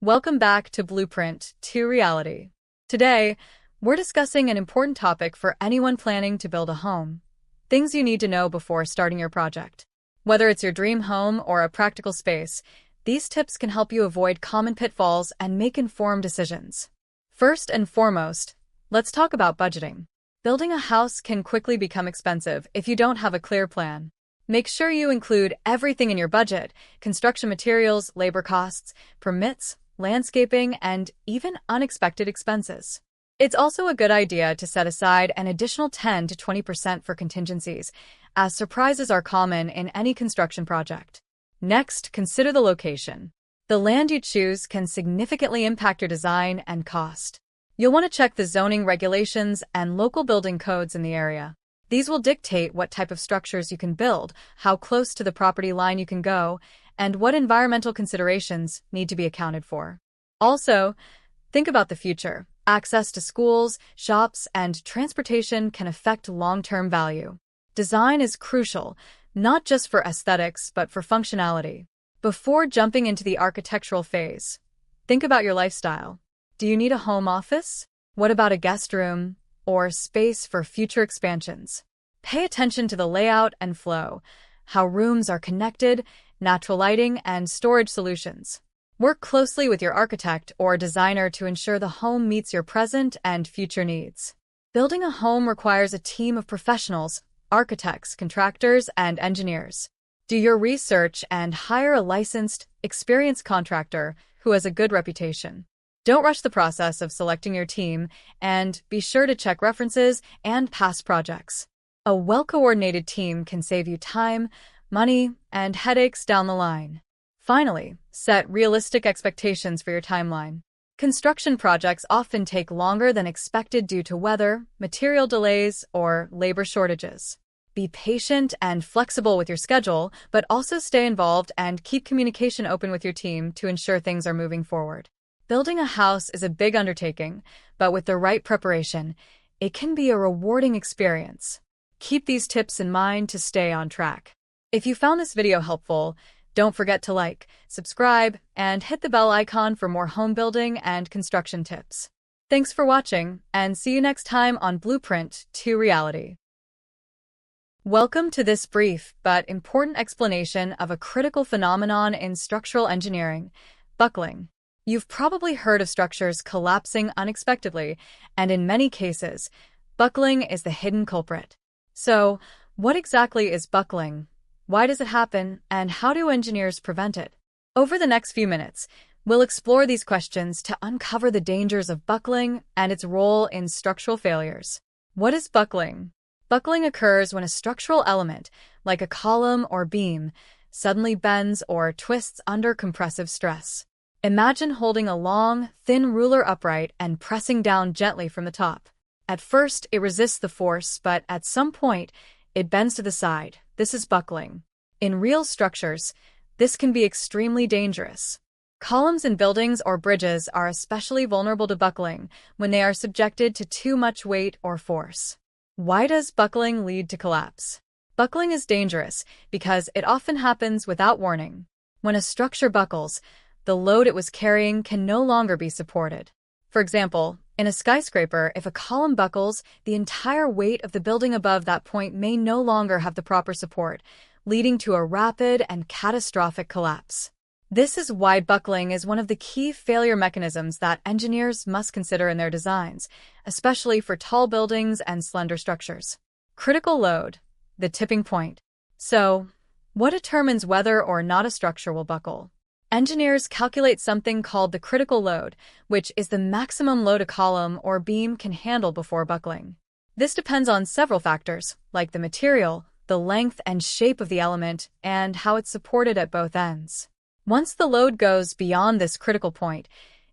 Welcome back to Blueprint to Reality. Today, we're discussing an important topic for anyone planning to build a home. Things you need to know before starting your project. Whether it's your dream home or a practical space, these tips can help you avoid common pitfalls and make informed decisions. First and foremost, let's talk about budgeting. Building a house can quickly become expensive if you don't have a clear plan. Make sure you include everything in your budget: construction materials, labor costs, permits, landscaping, and even unexpected expenses. It's also a good idea to set aside an additional 10 to 20% for contingencies, as surprises are common in any construction project. Next, consider the location. The land you choose can significantly impact your design and cost. You'll want to check the zoning regulations and local building codes in the area. These will dictate what type of structures you can build, how close to the property line you can go, and what environmental considerations need to be accounted for. Also, think about the future. Access to schools, shops, and transportation can affect long-term value. Design is crucial, not just for aesthetics, but for functionality. Before jumping into the architectural phase, think about your lifestyle. Do you need a home office? What about a guest room or space for future expansions? Pay attention to the layout and flow, how rooms are connected, natural lighting, and storage solutions. Work closely with your architect or designer to ensure the home meets your present and future needs. Building a home requires a team of professionals, architects, contractors, and engineers. Do your research and hire a licensed, experienced contractor who has a good reputation. Don't rush the process of selecting your team, and be sure to check references and past projects. A well-coordinated team can save you time, money, and headaches down the line. Finally, set realistic expectations for your timeline. Construction projects often take longer than expected due to weather, material delays, or labor shortages. Be patient and flexible with your schedule, but also stay involved and keep communication open with your team to ensure things are moving forward. Building a house is a big undertaking, but with the right preparation, it can be a rewarding experience. Keep these tips in mind to stay on track. If you found this video helpful, don't forget to like, subscribe, and hit the bell icon for more home building and construction tips. Thanks for watching, and see you next time on Blueprint to Reality. Welcome to this brief but important explanation of a critical phenomenon in structural engineering: buckling. You've probably heard of structures collapsing unexpectedly, and in many cases, buckling is the hidden culprit. So, what exactly is buckling? Why does it happen, and how do engineers prevent it? Over the next few minutes, we'll explore these questions to uncover the dangers of buckling and its role in structural failures. What is buckling? Buckling occurs when a structural element, like a column or beam, suddenly bends or twists under compressive stress. Imagine holding a long, thin ruler upright and pressing down gently from the top. At first, it resists the force, but at some point, it bends to the side. This is buckling. In real structures, this can be extremely dangerous. Columns in buildings or bridges are especially vulnerable to buckling when they are subjected to too much weight or force. Why does buckling lead to collapse? Buckling is dangerous because it often happens without warning. When a structure buckles, the load it was carrying can no longer be supported. For example, in a skyscraper, if a column buckles, the entire weight of the building above that point may no longer have the proper support, leading to a rapid and catastrophic collapse. This is why buckling is one of the key failure mechanisms that engineers must consider in their designs, especially for tall buildings and slender structures. Critical load, the tipping point. So, what determines whether or not a structure will buckle? Engineers calculate something called the critical load, which is the maximum load a column or beam can handle before buckling. This depends on several factors, like the material, the length and shape of the element, and how it's supported at both ends. Once the load goes beyond this critical point,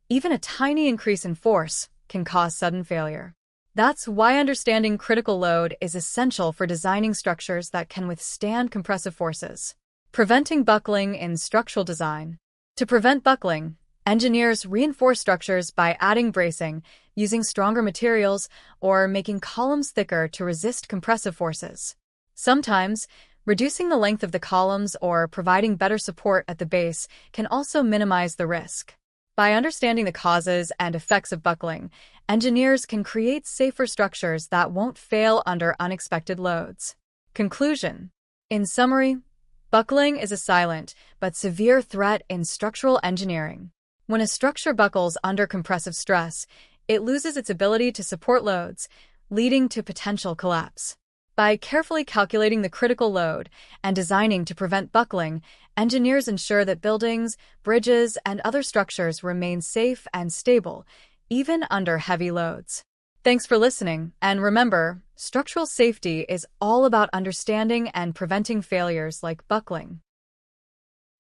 even a tiny increase in force can cause sudden failure. That's why understanding critical load is essential for designing structures that can withstand compressive forces. Preventing buckling in structural design. To prevent buckling, engineers reinforce structures by adding bracing, using stronger materials, or making columns thicker to resist compressive forces. Sometimes, reducing the length of the columns or providing better support at the base can also minimize the risk. By understanding the causes and effects of buckling, engineers can create safer structures that won't fail under unexpected loads. Conclusion. In summary, buckling is a silent but severe threat in structural engineering. When a structure buckles under compressive stress, it loses its ability to support loads, leading to potential collapse. By carefully calculating the critical load and designing to prevent buckling, engineers ensure that buildings, bridges, and other structures remain safe and stable, even under heavy loads. Thanks for listening, and remember, structural safety is all about understanding and preventing failures like buckling.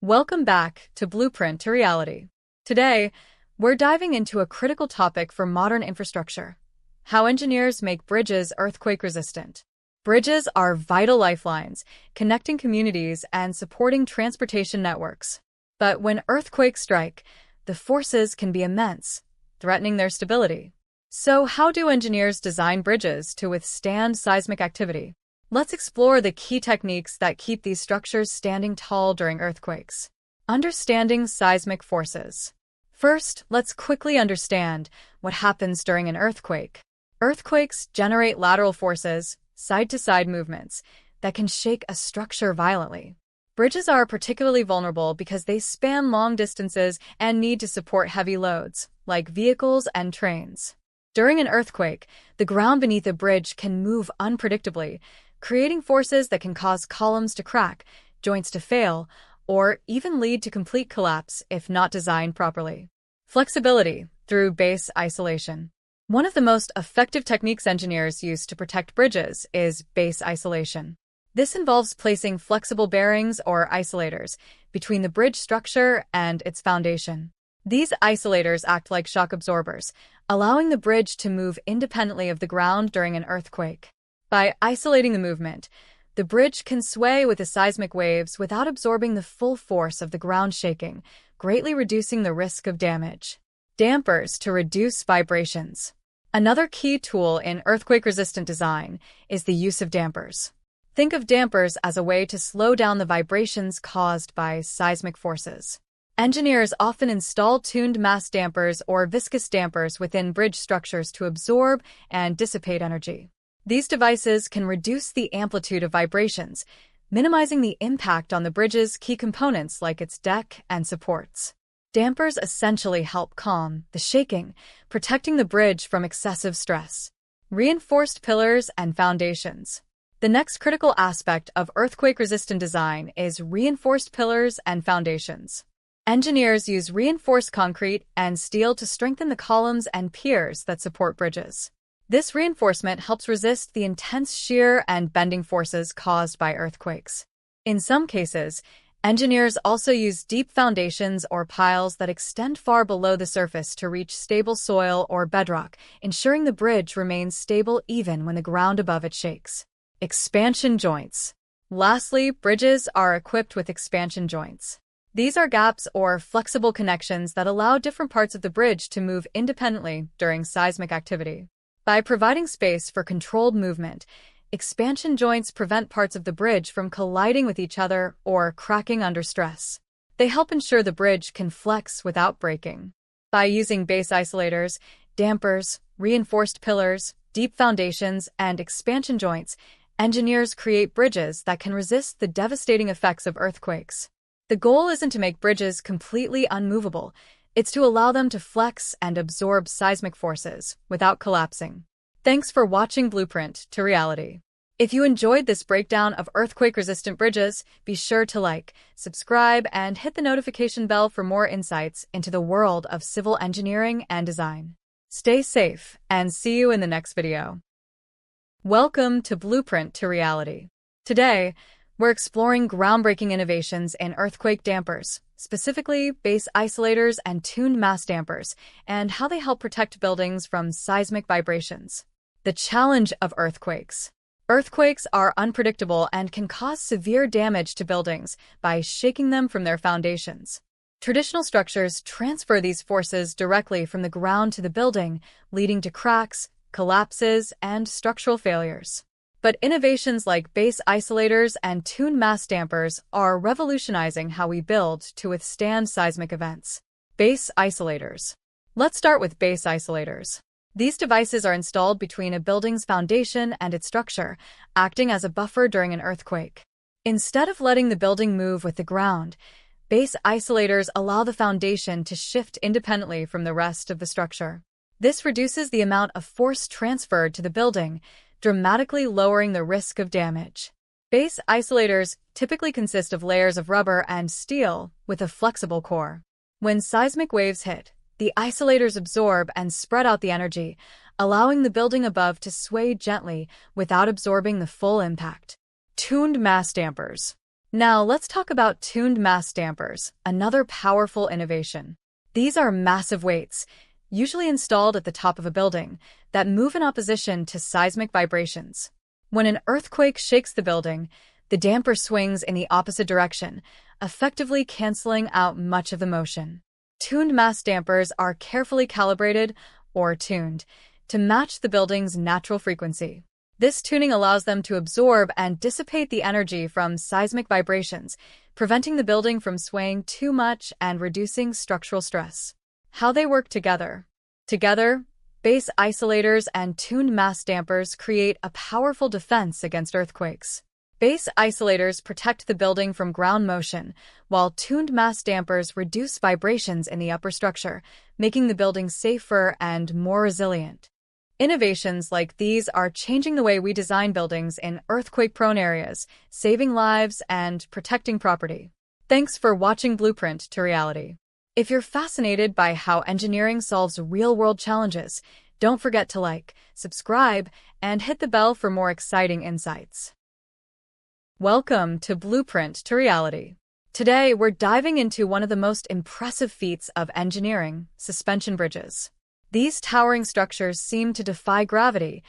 Welcome back to Blueprint to Reality. Today, we're diving into a critical topic for modern infrastructure: how engineers make bridges earthquake-resistant. Bridges are vital lifelines, connecting communities and supporting transportation networks. But when earthquakes strike, the forces can be immense, threatening their stability. So how do engineers design bridges to withstand seismic activity? Let's explore the key techniques that keep these structures standing tall during earthquakes. Understanding seismic forces. First, let's quickly understand what happens during an earthquake. Earthquakes generate lateral forces, side-to-side movements, that can shake a structure violently. Bridges are particularly vulnerable because they span long distances and need to support heavy loads, like vehicles and trains. During an earthquake, the ground beneath a bridge can move unpredictably, creating forces that can cause columns to crack, joints to fail, or even lead to complete collapse if not designed properly. Flexibility through base isolation. One of the most effective techniques engineers use to protect bridges is base isolation. This involves placing flexible bearings or isolators between the bridge structure and its foundation. These isolators act like shock absorbers, allowing the bridge to move independently of the ground during an earthquake. By isolating the movement, the bridge can sway with the seismic waves without absorbing the full force of the ground shaking, greatly reducing the risk of damage. Dampers to reduce vibrations. Another key tool in earthquake-resistant design is the use of dampers. Think of dampers as a way to slow down the vibrations caused by seismic forces. Engineers often install tuned mass dampers or viscous dampers within bridge structures to absorb and dissipate energy. These devices can reduce the amplitude of vibrations, minimizing the impact on the bridge's key components like its deck and supports. Dampers essentially help calm the shaking, protecting the bridge from excessive stress. Reinforced pillars and foundations. The next critical aspect of earthquake-resistant design is reinforced pillars and foundations. Engineers use reinforced concrete and steel to strengthen the columns and piers that support bridges. This reinforcement helps resist the intense shear and bending forces caused by earthquakes. In some cases, engineers also use deep foundations or piles that extend far below the surface to reach stable soil or bedrock, ensuring the bridge remains stable even when the ground above it shakes. Expansion joints. Lastly, bridges are equipped with expansion joints. These are gaps or flexible connections that allow different parts of the bridge to move independently during seismic activity. By providing space for controlled movement, expansion joints prevent parts of the bridge from colliding with each other or cracking under stress. They help ensure the bridge can flex without breaking. By using base isolators, dampers, reinforced pillars, deep foundations, and expansion joints, engineers create bridges that can resist the devastating effects of earthquakes. The goal isn't to make bridges completely unmovable, it's to allow them to flex and absorb seismic forces without collapsing. Thanks for watching Blueprint to Reality. If you enjoyed this breakdown of earthquake-resistant bridges, be sure to like, subscribe, and hit the notification bell for more insights into the world of civil engineering and design. Stay safe, and see you in the next video. Welcome to Blueprint to Reality. Today, we're exploring groundbreaking innovations in earthquake dampers, specifically base isolators and tuned mass dampers, and how they help protect buildings from seismic vibrations. The challenge of earthquakes. Earthquakes are unpredictable and can cause severe damage to buildings by shaking them from their foundations. Traditional structures transfer these forces directly from the ground to the building, leading to cracks, collapses, and structural failures. But innovations like base isolators and tuned mass dampers are revolutionizing how we build to withstand seismic events. Base isolators. Let's start with base isolators. These devices are installed between a building's foundation and its structure, acting as a buffer during an earthquake. Instead of letting the building move with the ground, base isolators allow the foundation to shift independently from the rest of the structure. This reduces the amount of force transferred to the building, dramatically lowering the risk of damage. Base isolators typically consist of layers of rubber and steel with a flexible core. When seismic waves hit, the isolators absorb and spread out the energy, allowing the building above to sway gently without absorbing the full impact. Tuned mass dampers. Now let's talk about tuned mass dampers, another powerful innovation. These are massive weights, usually installed at the top of a building, that move in opposition to seismic vibrations. When an earthquake shakes the building, the damper swings in the opposite direction, effectively canceling out much of the motion. Tuned mass dampers are carefully calibrated, or tuned, to match the building's natural frequency. This tuning allows them to absorb and dissipate the energy from seismic vibrations, preventing the building from swaying too much and reducing structural stress. How they work together. Together, base isolators and tuned mass dampers create a powerful defense against earthquakes. Base isolators protect the building from ground motion, while tuned mass dampers reduce vibrations in the upper structure, making the building safer and more resilient. Innovations like these are changing the way we design buildings in earthquake-prone areas, saving lives and protecting property. Thanks for watching Blueprint to Reality. If you're fascinated by how engineering solves real-world challenges, don't forget to like, subscribe, and hit the bell for more exciting insights. Welcome to Blueprint to Reality. Today, we're diving into one of the most impressive feats of engineering, suspension bridges. These towering structures seem to defy gravity,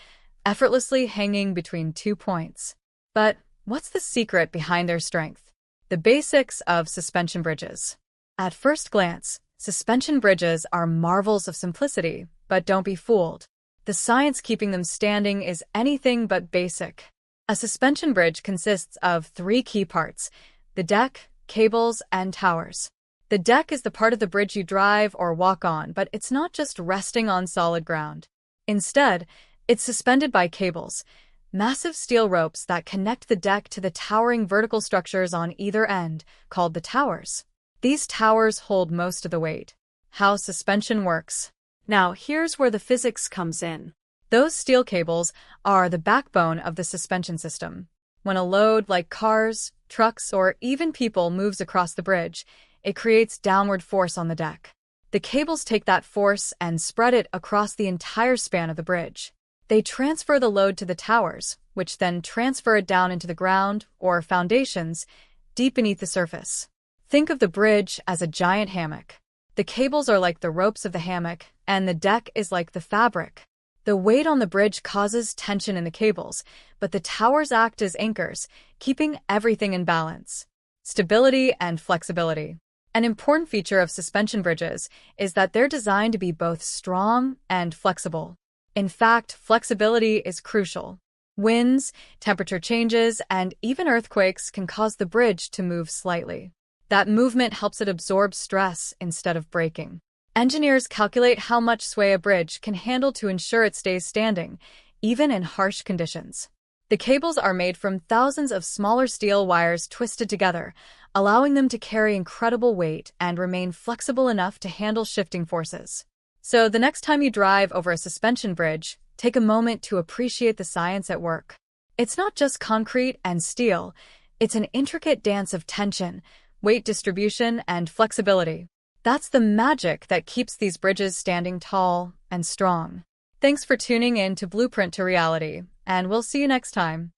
effortlessly hanging between 2 points. But what's the secret behind their strength? The basics of suspension bridges. At first glance, suspension bridges are marvels of simplicity, but don't be fooled. The science keeping them standing is anything but basic. A suspension bridge consists of 3 key parts: the deck, cables, and towers. The deck is the part of the bridge you drive or walk on, but it's not just resting on solid ground. Instead, it's suspended by cables, massive steel ropes that connect the deck to the towering vertical structures on either end, called the towers. These towers hold most of the weight. How suspension works. Now, here's where the physics comes in. Those steel cables are the backbone of the suspension system. When a load like cars, trucks, or even people moves across the bridge, it creates downward force on the deck. The cables take that force and spread it across the entire span of the bridge. They transfer the load to the towers, which then transfer it down into the ground, or foundations, deep beneath the surface. Think of the bridge as a giant hammock. The cables are like the ropes of the hammock, and the deck is like the fabric. The weight on the bridge causes tension in the cables, but the towers act as anchors, keeping everything in balance. Stability and flexibility. An important feature of suspension bridges is that they're designed to be both strong and flexible. In fact, flexibility is crucial. Winds, temperature changes, and even earthquakes can cause the bridge to move slightly. That movement helps it absorb stress instead of breaking. Engineers calculate how much sway a bridge can handle to ensure it stays standing, even in harsh conditions. The cables are made from thousands of smaller steel wires twisted together, allowing them to carry incredible weight and remain flexible enough to handle shifting forces. So the next time you drive over a suspension bridge, take a moment to appreciate the science at work. It's not just concrete and steel, it's an intricate dance of tension, weight distribution, and flexibility. That's the magic that keeps these bridges standing tall and strong. Thanks for tuning in to Blueprint to Reality, and we'll see you next time.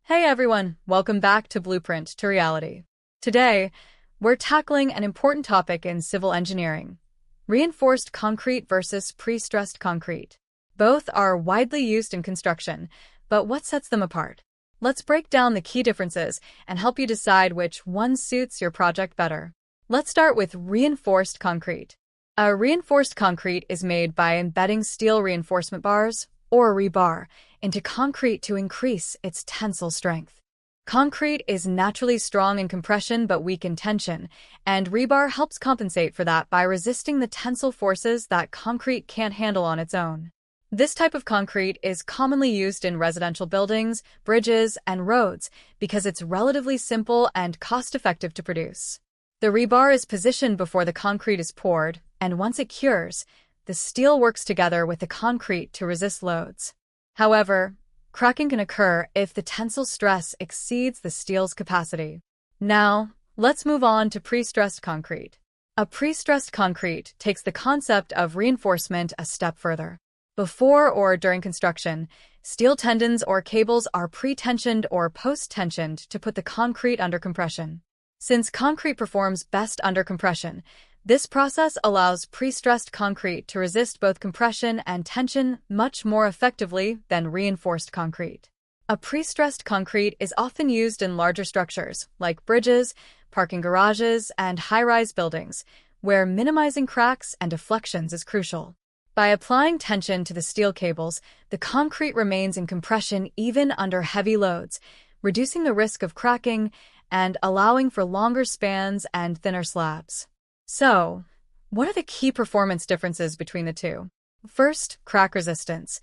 Hey everyone, welcome back to Blueprint to Reality. Today, we're tackling an important topic in civil engineering: reinforced concrete versus pre-stressed concrete. Both are widely used in construction, but what sets them apart? Let's break down the key differences and help you decide which one suits your project better. Let's start with reinforced concrete. A reinforced concrete is made by embedding steel reinforcement bars, or rebar, into concrete to increase its tensile strength. Concrete is naturally strong in compression but weak in tension, and rebar helps compensate for that by resisting the tensile forces that concrete can't handle on its own. This type of concrete is commonly used in residential buildings, bridges, and roads because it's relatively simple and cost-effective to produce. The rebar is positioned before the concrete is poured, and once it cures, the steel works together with the concrete to resist loads. However, cracking can occur if the tensile stress exceeds the steel's capacity. Now, let's move on to pre-stressed concrete. A pre-stressed concrete takes the concept of reinforcement a step further. Before or during construction, steel tendons or cables are pre-tensioned or post-tensioned to put the concrete under compression. Since concrete performs best under compression, this process allows pre-stressed concrete to resist both compression and tension much more effectively than reinforced concrete. A pre-stressed concrete is often used in larger structures, like bridges, parking garages, and high-rise buildings, where minimizing cracks and deflections is crucial. By applying tension to the steel cables, the concrete remains in compression even under heavy loads, reducing the risk of cracking and allowing for longer spans and thinner slabs. So, what are the key performance differences between the two? First, crack resistance.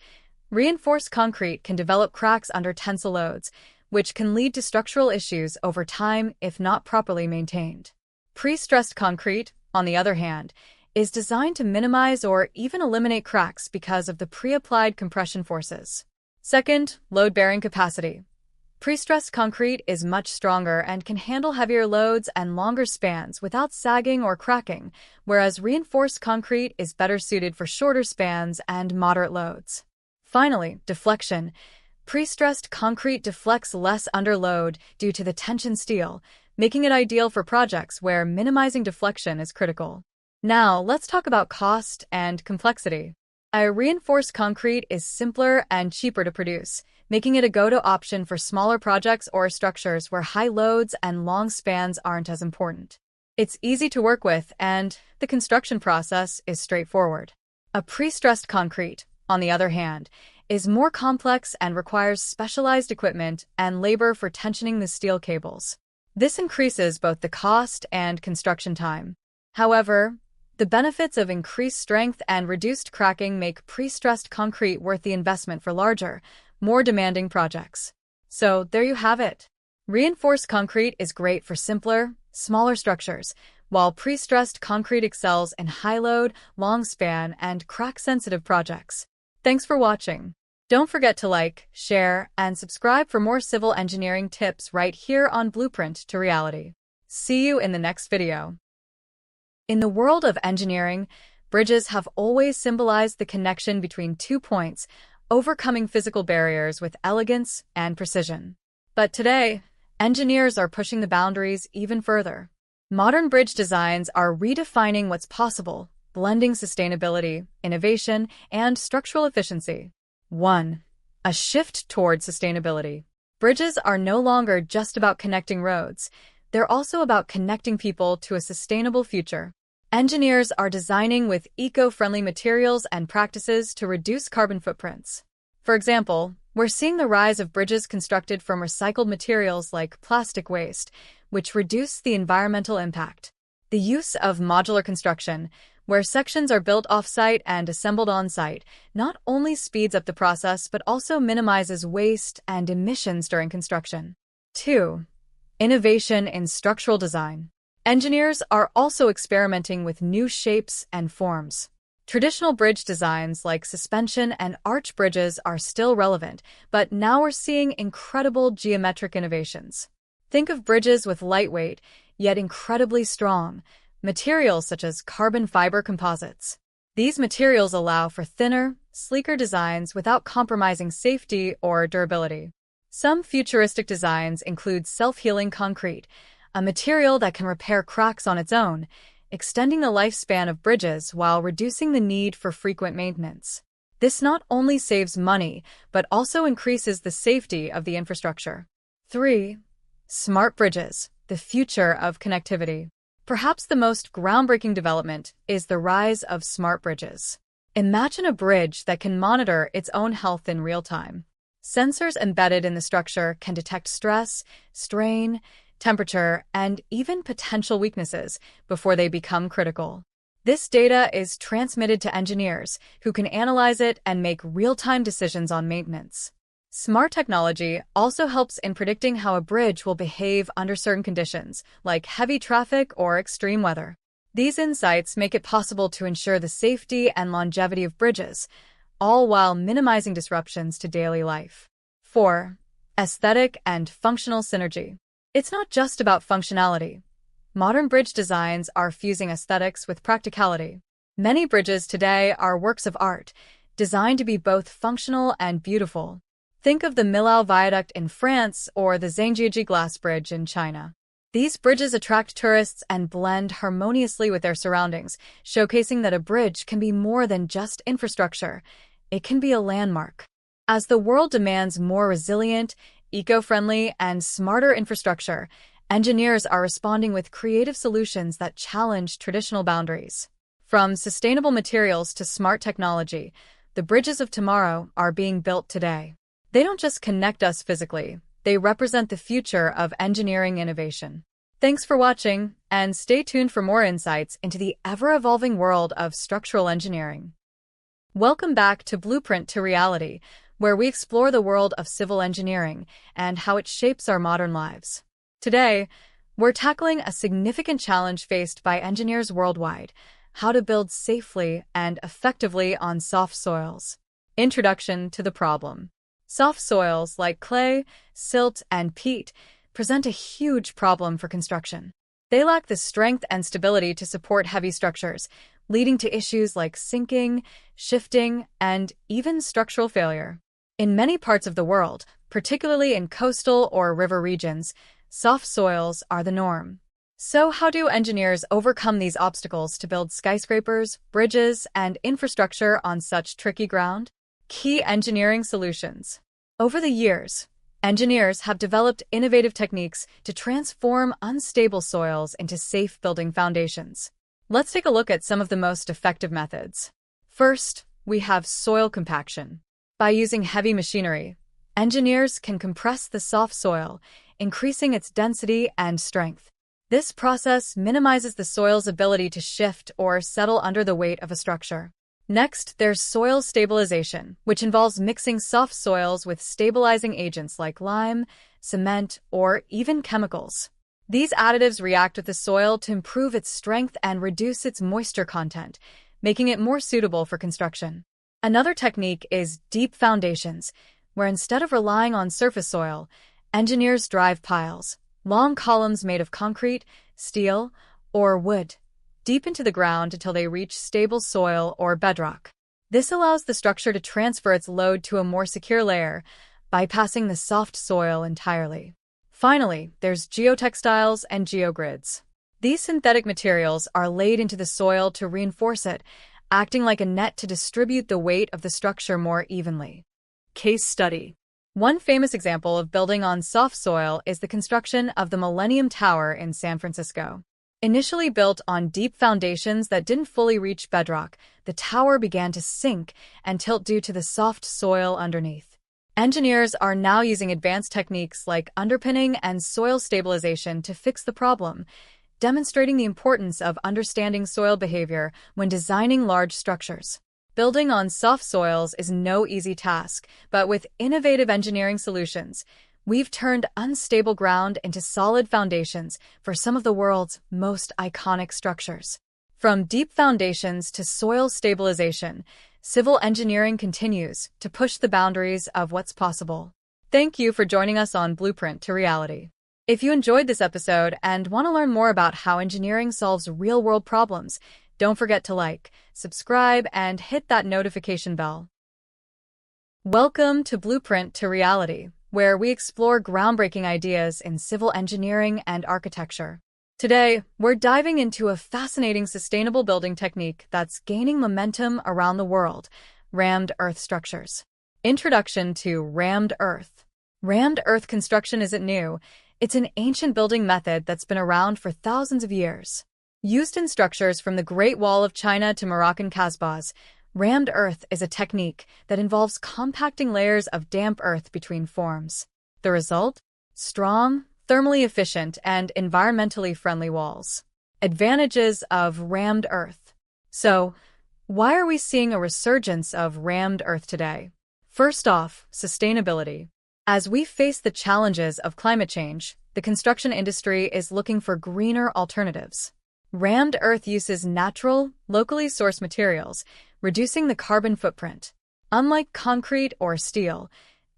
Reinforced concrete can develop cracks under tensile loads, which can lead to structural issues over time if not properly maintained. Pre-stressed concrete, on the other hand, is designed to minimize or even eliminate cracks because of the pre-applied compression forces. Second, load-bearing capacity. Pre-stressed concrete is much stronger and can handle heavier loads and longer spans without sagging or cracking, whereas reinforced concrete is better suited for shorter spans and moderate loads. Finally, deflection. Pre-stressed concrete deflects less under load due to the tension steel, making it ideal for projects where minimizing deflection is critical. Now, let's talk about cost and complexity. A reinforced concrete is simpler and cheaper to produce, making it a go-to option for smaller projects or structures where high loads and long spans aren't as important. It's easy to work with, and the construction process is straightforward. A pre-stressed concrete, on the other hand, is more complex and requires specialized equipment and labor for tensioning the steel cables. This increases both the cost and construction time. However, the benefits of increased strength and reduced cracking make pre-stressed concrete worth the investment for larger, more demanding projects. So there you have it. Reinforced concrete is great for simpler, smaller structures, while pre-stressed concrete excels in high-load, long-span, and crack-sensitive projects. Thanks for watching. Don't forget to like, share, and subscribe for more civil engineering tips right here on Blueprint to Reality. See you in the next video. In the world of engineering, bridges have always symbolized the connection between 2 points, overcoming physical barriers with elegance and precision. But today, engineers are pushing the boundaries even further. Modern bridge designs are redefining what's possible, blending sustainability, innovation, and structural efficiency. 1. A shift toward sustainability. Bridges are no longer just about connecting roads. They're also about connecting people to a sustainable future. Engineers are designing with eco-friendly materials and practices to reduce carbon footprints. For example, we're seeing the rise of bridges constructed from recycled materials like plastic waste, which reduce the environmental impact. The use of modular construction, where sections are built off-site and assembled on-site, not only speeds up the process but also minimizes waste and emissions during construction. 2. Innovation in structural design. Engineers are also experimenting with new shapes and forms. Traditional bridge designs like suspension and arch bridges are still relevant, but now we're seeing incredible geometric innovations. Think of bridges with lightweight, yet incredibly strong, materials such as carbon fiber composites. These materials allow for thinner, sleeker designs without compromising safety or durability. Some futuristic designs include self-healing concrete, a material that can repair cracks on its own, extending the lifespan of bridges while reducing the need for frequent maintenance. This not only saves money, but also increases the safety of the infrastructure. 3. Smart bridges, the future of connectivity. Perhaps the most groundbreaking development is the rise of smart bridges. Imagine a bridge that can monitor its own health in real time. Sensors embedded in the structure can detect stress, strain, temperature, and even potential weaknesses before they become critical. This data is transmitted to engineers who can analyze it and make real-time decisions on maintenance. Smart technology also helps in predicting how a bridge will behave under certain conditions, like heavy traffic or extreme weather. These insights make it possible to ensure the safety and longevity of bridges, all while minimizing disruptions to daily life. 4. Aesthetic and functional synergy. It's not just about functionality. Modern bridge designs are fusing aesthetics with practicality. Many bridges today are works of art, designed to be both functional and beautiful. Think of the Millau Viaduct in France or the Zhangjiajie Glass Bridge in China. These bridges attract tourists and blend harmoniously with their surroundings, showcasing that a bridge can be more than just infrastructure. It can be a landmark. As the world demands more resilient, eco-friendly, and smarter infrastructure, engineers are responding with creative solutions that challenge traditional boundaries. From sustainable materials to smart technology, the bridges of tomorrow are being built today. They don't just connect us physically, they represent the future of engineering innovation. Thanks for watching, and stay tuned for more insights into the ever-evolving world of structural engineering. Welcome back to Blueprint to Reality, where we explore the world of civil engineering and how it shapes our modern lives. Today, we're tackling a significant challenge faced by engineers worldwide: how to build safely and effectively on soft soils. Introduction to the problem. Soft soils like clay, silt, and peat present a huge problem for construction. They lack the strength and stability to support heavy structures, leading to issues like sinking, shifting, and even structural failure. In many parts of the world, particularly in coastal or river regions, soft soils are the norm. So how do engineers overcome these obstacles to build skyscrapers, bridges, and infrastructure on such tricky ground? Key engineering solutions. Over the years, engineers have developed innovative techniques to transform unstable soils into safe building foundations. Let's take a look at some of the most effective methods. First, we have soil compaction. By using heavy machinery, engineers can compress the soft soil, increasing its density and strength. This process minimizes the soil's ability to shift or settle under the weight of a structure. Next, there's soil stabilization, which involves mixing soft soils with stabilizing agents like lime, cement, or even chemicals. These additives react with the soil to improve its strength and reduce its moisture content, making it more suitable for construction. Another technique is deep foundations, where instead of relying on surface soil, engineers drive piles, long columns made of concrete, steel, or wood, deep into the ground until they reach stable soil or bedrock. This allows the structure to transfer its load to a more secure layer, bypassing the soft soil entirely. Finally, there's geotextiles and geogrids. These synthetic materials are laid into the soil to reinforce it, acting like a net to distribute the weight of the structure more evenly. Case study. One famous example of building on soft soil is the construction of the Millennium Tower in San Francisco. Initially built on deep foundations that didn't fully reach bedrock, the tower began to sink and tilt due to the soft soil underneath. Engineers are now using advanced techniques like underpinning and soil stabilization to fix the problem, demonstrating the importance of understanding soil behavior when designing large structures. Building on soft soils is no easy task, but with innovative engineering solutions, we've turned unstable ground into solid foundations for some of the world's most iconic structures. From deep foundations to soil stabilization, civil engineering continues to push the boundaries of what's possible. Thank you for joining us on Blueprint to Reality. If you enjoyed this episode and want to learn more about how engineering solves real-world problems, don't forget to like, subscribe, and hit that notification bell. Welcome to Blueprint to Reality, where we explore groundbreaking ideas in civil engineering and architecture. Today, we're diving into a fascinating sustainable building technique that's gaining momentum around the world: rammed earth structures. Introduction to rammed earth. Rammed earth construction isn't new. It's an ancient building method that's been around for thousands of years. Used in structures from the Great Wall of China to Moroccan Casbahs, rammed earth is a technique that involves compacting layers of damp earth between forms. The result? Strong, thermally efficient, and environmentally friendly walls. Advantages of rammed earth. So, why are we seeing a resurgence of rammed earth today? First off, sustainability. As we face the challenges of climate change, the construction industry is looking for greener alternatives. Rammed earth uses natural, locally sourced materials, reducing the carbon footprint. Unlike concrete or steel,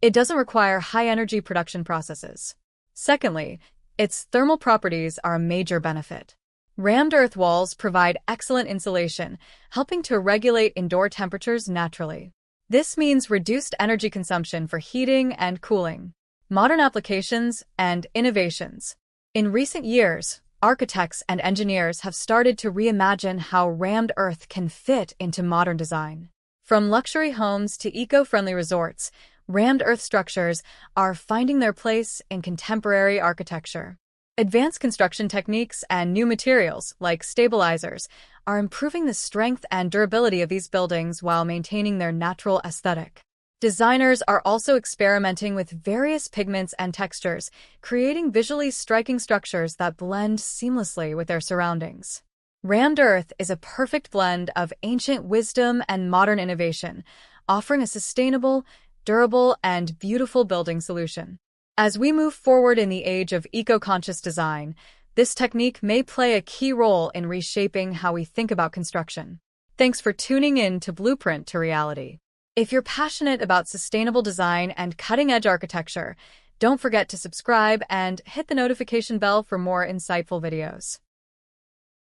it doesn't require high-energy production processes. Secondly, its thermal properties are a major benefit. Rammed earth walls provide excellent insulation, helping to regulate indoor temperatures naturally. This means reduced energy consumption for heating and cooling. Modern applications and innovations. In recent years, architects and engineers have started to reimagine how rammed earth can fit into modern design. From luxury homes to eco-friendly resorts, rammed earth structures are finding their place in contemporary architecture. Advanced construction techniques and new materials, like stabilizers, are improving the strength and durability of these buildings while maintaining their natural aesthetic. Designers are also experimenting with various pigments and textures, creating visually striking structures that blend seamlessly with their surroundings. Rammed earth is a perfect blend of ancient wisdom and modern innovation, offering a sustainable, durable, and beautiful building solution. As we move forward in the age of eco-conscious design, this technique may play a key role in reshaping how we think about construction. Thanks for tuning in to Blueprint to Reality. If you're passionate about sustainable design and cutting-edge architecture, don't forget to subscribe and hit the notification bell for more insightful videos.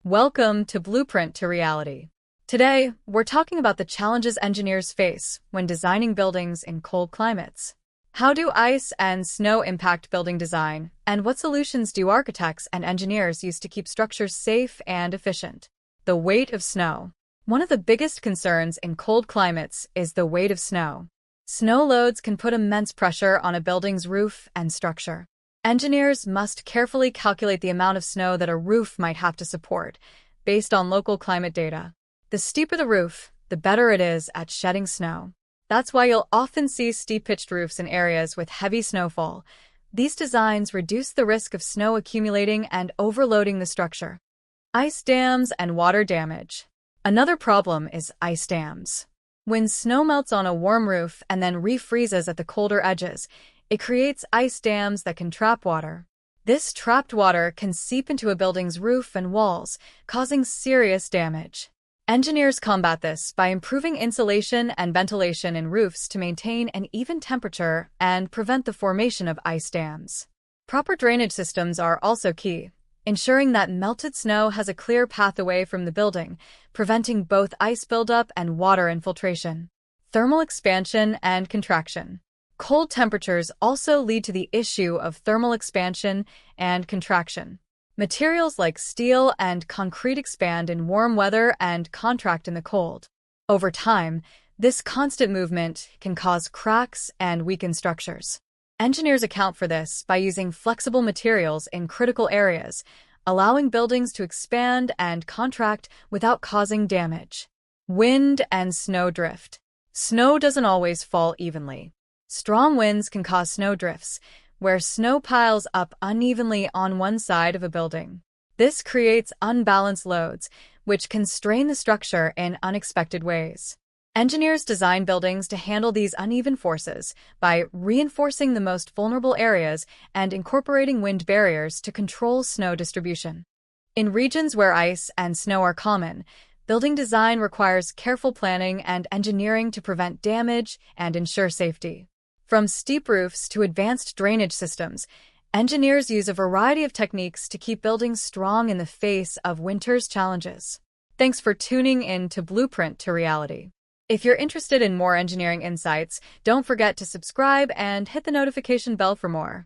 Welcome to Blueprint to Reality. Today, we're talking about the challenges engineers face when designing buildings in cold climates. How do ice and snow impact building design, and what solutions do architects and engineers use to keep structures safe and efficient? The weight of snow. One of the biggest concerns in cold climates is the weight of snow. Snow loads can put immense pressure on a building's roof and structure. Engineers must carefully calculate the amount of snow that a roof might have to support, based on local climate data. The steeper the roof, the better it is at shedding snow. That's why you'll often see steep-pitched roofs in areas with heavy snowfall. These designs reduce the risk of snow accumulating and overloading the structure. Ice dams and water damage. Another problem is ice dams. When snow melts on a warm roof and then refreezes at the colder edges, it creates ice dams that can trap water. This trapped water can seep into a building's roof and walls, causing serious damage. Engineers combat this by improving insulation and ventilation in roofs to maintain an even temperature and prevent the formation of ice dams. Proper drainage systems are also key, ensuring that melted snow has a clear path away from the building, preventing both ice buildup and water infiltration. Thermal expansion and contraction. Cold temperatures also lead to the issue of thermal expansion and contraction. Materials like steel and concrete expand in warm weather and contract in the cold. Over time, this constant movement can cause cracks and weaken structures. Engineers account for this by using flexible materials in critical areas, allowing buildings to expand and contract without causing damage. Wind and snow drift. Snow doesn't always fall evenly. Strong winds can cause snowdrifts, where snow piles up unevenly on one side of a building. This creates unbalanced loads, which can strain the structure in unexpected ways. Engineers design buildings to handle these uneven forces by reinforcing the most vulnerable areas and incorporating wind barriers to control snow distribution. In regions where ice and snow are common, building design requires careful planning and engineering to prevent damage and ensure safety. From steep roofs to advanced drainage systems, engineers use a variety of techniques to keep buildings strong in the face of winter's challenges. Thanks for tuning in to Blueprint to Reality. If you're interested in more engineering insights, don't forget to subscribe and hit the notification bell for more.